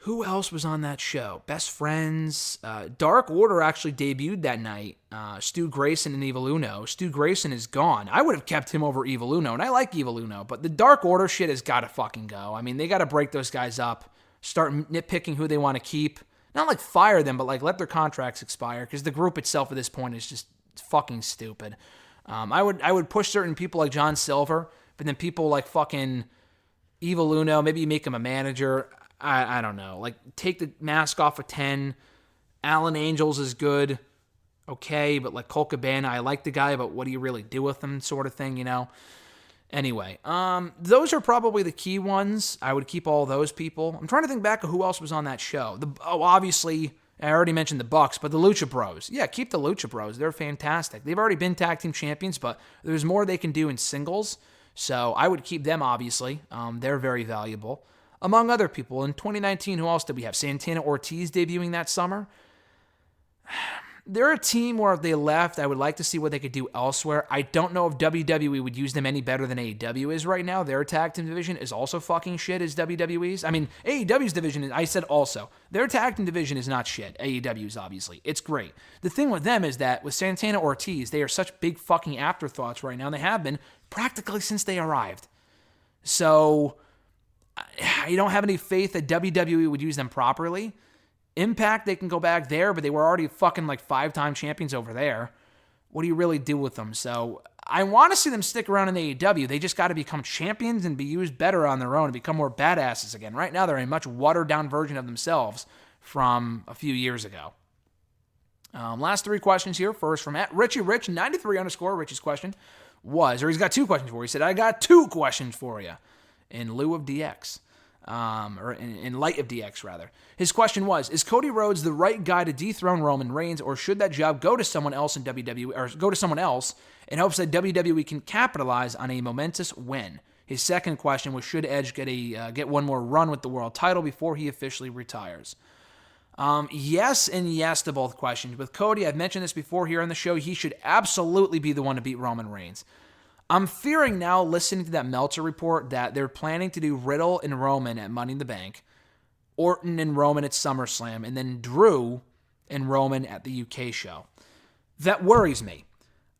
Who else was on that show? Best Friends. Dark Order actually debuted that night. Stu Grayson and Evil Uno. Stu Grayson is gone. I would have kept him over Evil Uno, and I like Evil Uno, but the Dark Order shit has got to fucking go. I mean, they got to break those guys up, start nitpicking who they want to keep. Not like fire them, but like let their contracts expire, because the group itself at this point is just fucking stupid. I would push certain people like John Silver, but then people like fucking Evil Uno, maybe you make him a manager. I don't know. Like, take the mask off of 10. Alan Angels is good. Okay, but like Colt Cabana, I like the guy, but what do you really do with him, sort of thing, Anyway, those are probably the key ones. I would keep all those people. I'm trying to think back of who else was on that show. Obviously, I already mentioned the Bucks, but the Lucha Bros. Yeah, keep the Lucha Bros. They're fantastic. They've already been tag team champions, but there's more they can do in singles. So I would keep them, obviously. They're very valuable. Among other people, in 2019, who else did we have? Santana Ortiz debuting that summer. They're a team where if they left, I would like to see what they could do elsewhere. I don't know if WWE would use them any better than AEW is right now. Their tag team division is also fucking shit as WWE's. I mean, AEW's division, I said also, their tag team division is not shit. AEW's, obviously. It's great. The thing with them is that with Santana Ortiz, they are such big fucking afterthoughts right now. They have been practically since they arrived. So, I don't have any faith that WWE would use them properly. Impact, they can go back there, but they were already fucking like 5-time champions over there. What do you really do with them? So I want to see them stick around in AEW. They just got to become champions and be used better on their own and become more badasses again. Right now, they're a much watered-down version of themselves from a few years ago. Last 3 questions here. First from @RichieRich93_. Richie's question was, or he's got 2 questions for you. He said, I got 2 questions for you in lieu of DX. Or in light of DX, rather. His question was, is Cody Rhodes the right guy to dethrone Roman Reigns, or should that job go to someone else in WWE, or go to someone else in hopes that WWE can capitalize on a momentous win? His second question was, should Edge get one more run with the world title before he officially retires? Yes and yes to both questions. With Cody, I've mentioned this before here on the show, he should absolutely be the one to beat Roman Reigns. I'm fearing now, listening to that Meltzer report, that they're planning to do Riddle and Roman at Money in the Bank, Orton and Roman at SummerSlam, and then Drew and Roman at the UK show. That worries me.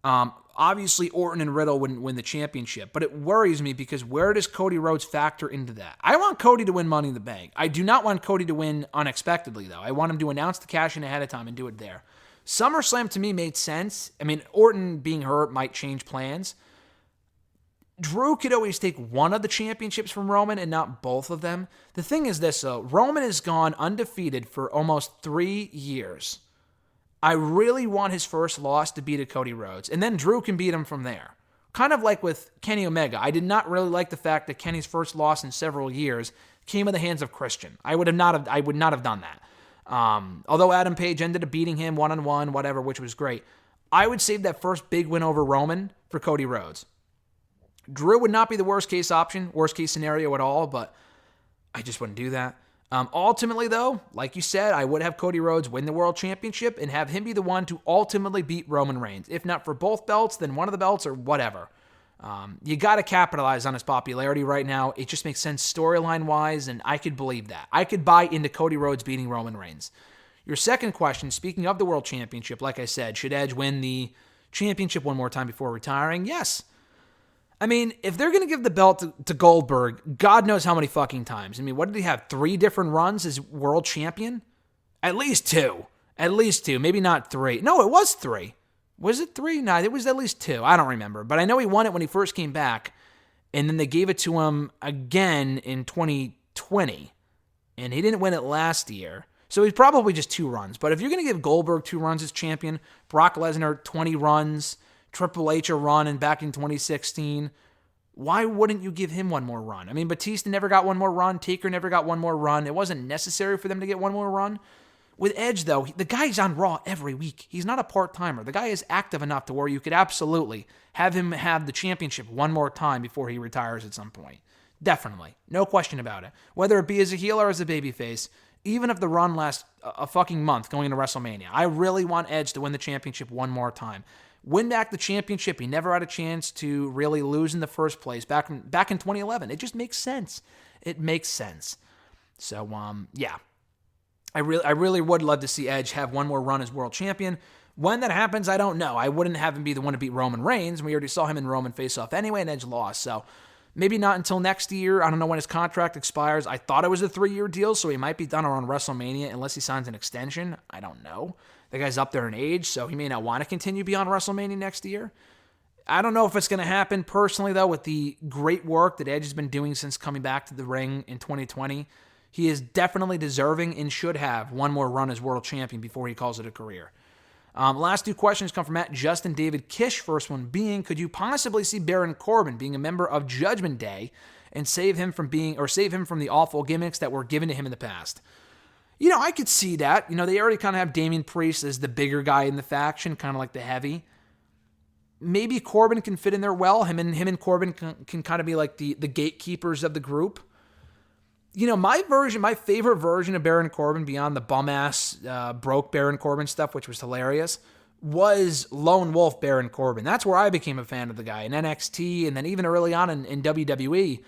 Obviously, Orton and Riddle wouldn't win the championship, but it worries me because where does Cody Rhodes factor into that? I want Cody to win Money in the Bank. I do not want Cody to win unexpectedly, though. I want him to announce the cash-in ahead of time and do it there. SummerSlam, to me, made sense. I mean, Orton being hurt might change plans. Drew could always take one of the championships from Roman and not both of them. The thing is this, though. Roman has gone undefeated for almost 3 years. I really want his first loss to be to Cody Rhodes, and then Drew can beat him from there. Kind of like with Kenny Omega. I did not really like the fact that Kenny's first loss in several years came in the hands of Christian. I would not have done that. Although Adam Page ended up beating him one-on-one, whatever, which was great. I would save that first big win over Roman for Cody Rhodes. Drew would not be the worst case option, worst case scenario at all, but I just wouldn't do that. Ultimately, though, like you said, I would have Cody Rhodes win the World Championship and have him be the one to ultimately beat Roman Reigns. If not for both belts, then one of the belts or whatever. You got to capitalize on his popularity right now. It just makes sense storyline-wise, and I could believe that. I could buy into Cody Rhodes beating Roman Reigns. Your second question, speaking of the World Championship, like I said, should Edge win the championship one more time before retiring? Yes. I mean, if they're going to give the belt to Goldberg, God knows how many fucking times. I mean, what did he have? 3 different runs as world champion? At least 2. At least 2. Maybe not 3. No, it was 3. Was it 3? No, it was at least 2. I don't remember. But I know he won it when he first came back. And then they gave it to him again in 2020. And he didn't win it last year. So he's probably just 2 runs. But if you're going to give Goldberg 2 runs as champion, Brock Lesnar 20 runs, Triple H a run and back in 2016, why wouldn't you give him one more run? I mean, Batista never got one more run. Taker never got one more run. It wasn't necessary for them to get one more run. With Edge, though, the guy's on Raw every week. He's not a part-timer. The guy is active enough to where you could absolutely have him have the championship one more time before he retires at some point. Definitely. No question about it. Whether it be as a heel or as a babyface, even if the run lasts a fucking month going into WrestleMania, I really want Edge to win the championship one more time. Win back the championship. He never had a chance to really lose in the first place back in 2011. It just makes sense. It makes sense. So, yeah. I really would love to see Edge have one more run as world champion. When that happens, I don't know. I wouldn't have him be the one to beat Roman Reigns. We already saw him and Roman face off anyway, and Edge lost. So, maybe not until next year. I don't know when his contract expires. I thought it was a 3-year deal, so he might be done around WrestleMania unless he signs an extension. I don't know. The guy's up there in age, so he may not want to continue beyond WrestleMania next year. I don't know if it's going to happen personally, though, with the great work that Edge has been doing since coming back to the ring in 2020. He is definitely deserving and should have one more run as world champion before he calls it a career. Last 2 questions come from Justin David Kish. First one being, could you possibly see Baron Corbin being a member of Judgment Day and save him from the awful gimmicks that were given to him in the past? You know, I could see that. You know, they already kind of have Damian Priest as the bigger guy in the faction, kind of like the heavy. Maybe Corbin can fit in there well. Him and Corbin can kind of be like the gatekeepers of the group. My favorite version of Baron Corbin, beyond the bum-ass, broke Baron Corbin stuff, which was hilarious, was Lone Wolf Baron Corbin. That's where I became a fan of the guy in NXT, and then even early on in WWE.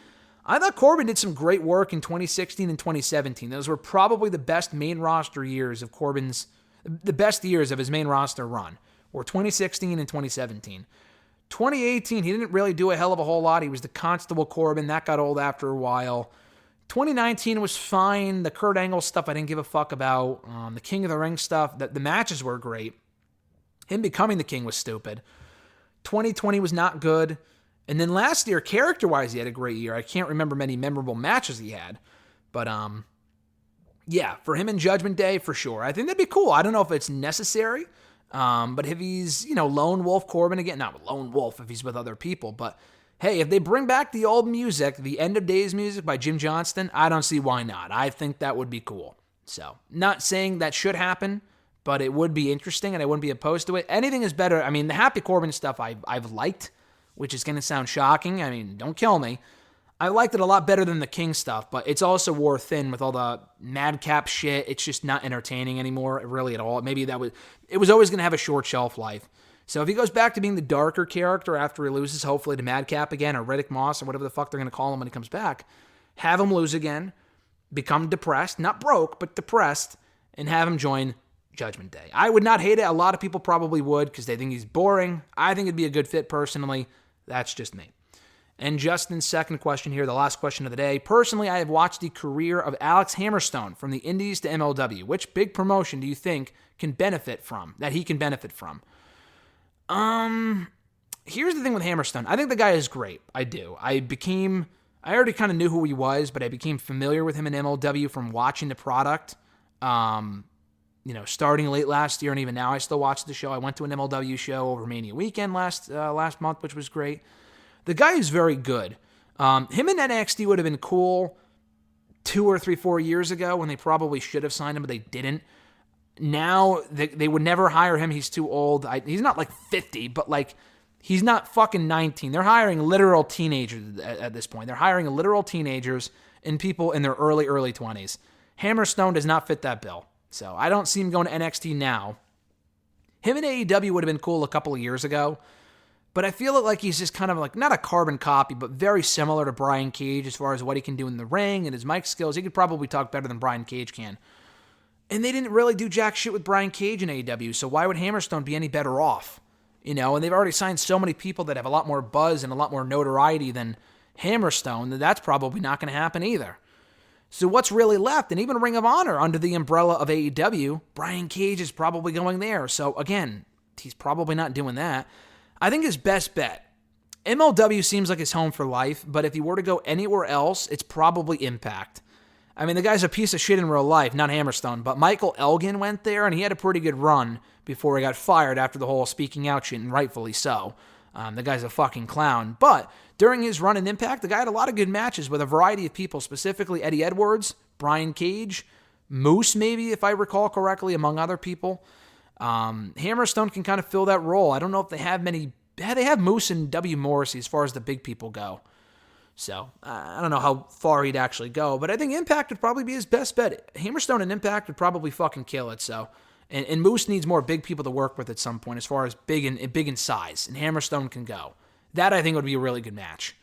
I thought Corbin did some great work in 2016 and 2017. Those were probably the best main roster years of Corbin's, the best years of his main roster run, were 2016 and 2017. 2018, he didn't really do a hell of a whole lot. He was the Constable Corbin. That got old after a while. 2019 was fine. The Kurt Angle stuff I didn't give a fuck about. The King of the Ring stuff, the matches were great. Him becoming the King was stupid. 2020 was not good. And then last year, character-wise, he had a great year. I can't remember many memorable matches he had. But, yeah, for him in Judgment Day, for sure. I think that'd be cool. I don't know if it's necessary. But if he's, Lone Wolf Corbin again, not Lone Wolf if he's with other people, but hey, if they bring back the old music, the End of Days music by Jim Johnston, I don't see why not. I think that would be cool. So, not saying that should happen, but it would be interesting and I wouldn't be opposed to it. Anything is better. I mean, the Happy Corbin stuff I've liked, which is going to sound shocking. I mean, don't kill me. I liked it a lot better than the King stuff, but it's also wore thin with all the madcap shit. It's just not entertaining anymore, really at all. Maybe it was always going to have a short shelf life. So if he goes back to being the darker character after he loses, hopefully to Madcap again, or Riddick Moss, or whatever the fuck they're going to call him when he comes back, have him lose again, become depressed, not broke, but depressed, and have him join Judgment Day. I would not hate it. A lot of people probably would because they think he's boring. I think it'd be a good fit personally. That's just me. And Justin's second question here, the last question of the day. Personally, I have watched the career of Alex Hammerstone from the Indies to MLW. Which big promotion do you think he can benefit from? Here's the thing with Hammerstone. I think the guy is great. I do. I already kind of knew who he was, but I became familiar with him in MLW from watching the product. Starting late last year, and even now I still watch the show. I went to an MLW show over Mania weekend last month, which was great. The guy is very good. Him in NXT would have been cool 2 or 3, 4 years ago when they probably should have signed him, but they didn't. Now, they would never hire him. He's too old. He's not like 50, but like he's not fucking 19. They're hiring literal teenagers at this point. They're hiring literal teenagers and people in their early 20s. Hammerstone does not fit that bill. So I don't see him going to NXT now. Him in AEW would have been cool a couple of years ago. But I feel like he's just kind of like, not a carbon copy, but very similar to Brian Cage as far as what he can do in the ring and his mic skills. He could probably talk better than Brian Cage can. And they didn't really do jack shit with Brian Cage in AEW, so why would Hammerstone be any better off? And they've already signed so many people that have a lot more buzz and a lot more notoriety than Hammerstone, that's probably not going to happen either. So what's really left? And even Ring of Honor under the umbrella of AEW, Brian Cage is probably going there. So again, he's probably not doing that. I think his best bet, MLW seems like his home for life, but if he were to go anywhere else, it's probably Impact. I mean, the guy's a piece of shit in real life, not Hammerstone, but Michael Elgin went there, and he had a pretty good run before he got fired after the whole speaking out shit, and rightfully so. The guy's a fucking clown. But during his run in Impact, the guy had a lot of good matches with a variety of people, specifically Eddie Edwards, Brian Cage, Moose maybe, if I recall correctly, among other people. Hammerstone can kind of fill that role. I don't know if they have many. They have Moose and W. Morrissey as far as the big people go. So, I don't know how far he'd actually go, but I think Impact would probably be his best bet. Hammerstone and Impact would probably fucking kill it, so. And Moose needs more big people to work with at some point as far as big in size, and Hammerstone can go. That, I think, would be a really good match.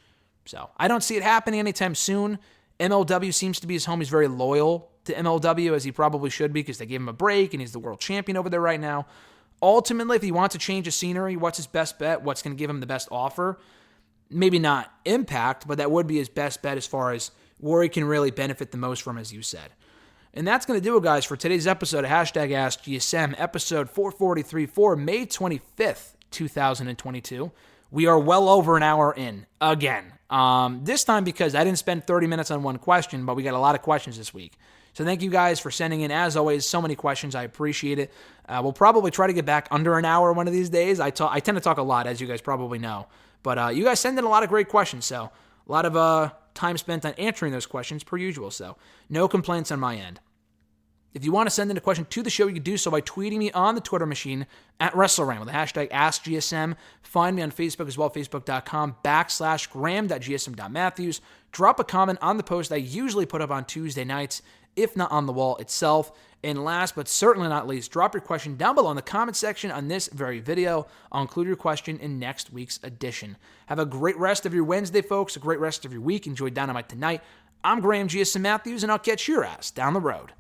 So, I don't see it happening anytime soon. MLW seems to be his home. He's very loyal to MLW, as he probably should be, because they gave him a break, and he's the world champion over there right now. Ultimately, if he wants to change the scenery, what's his best bet? What's going to give him the best offer? Maybe not Impact, but that would be his best bet as far as where he can really benefit the most from, as you said. And that's going to do it, guys, for today's episode of #AskGSM, episode 443 for May 25th, 2022. We are well over an hour in, again. This time because I didn't spend 30 minutes on one question, but we got a lot of questions this week. So thank you guys for sending in, as always, so many questions. I appreciate it. We'll probably try to get back under an hour one of these days. I tend to talk a lot, as you guys probably know. But you guys send in a lot of great questions, so a lot of time spent on answering those questions per usual. So no complaints on my end. If you want to send in a question to the show, you can do so by tweeting me on the Twitter machine at WrestleRant with the hashtag AskGSM. Find me on Facebook as well, facebook.com/Graham.gsm.Matthews. drop a comment on the post I usually put up on Tuesday nights, if not on the wall itself. And last but certainly not least, drop your question down below in the comment section on this very video. I'll include your question in next week's edition. Have a great rest of your Wednesday, folks. A great rest of your week. Enjoy Dynamite tonight. I'm GSM Matthews, and I'll catch your ass down the road.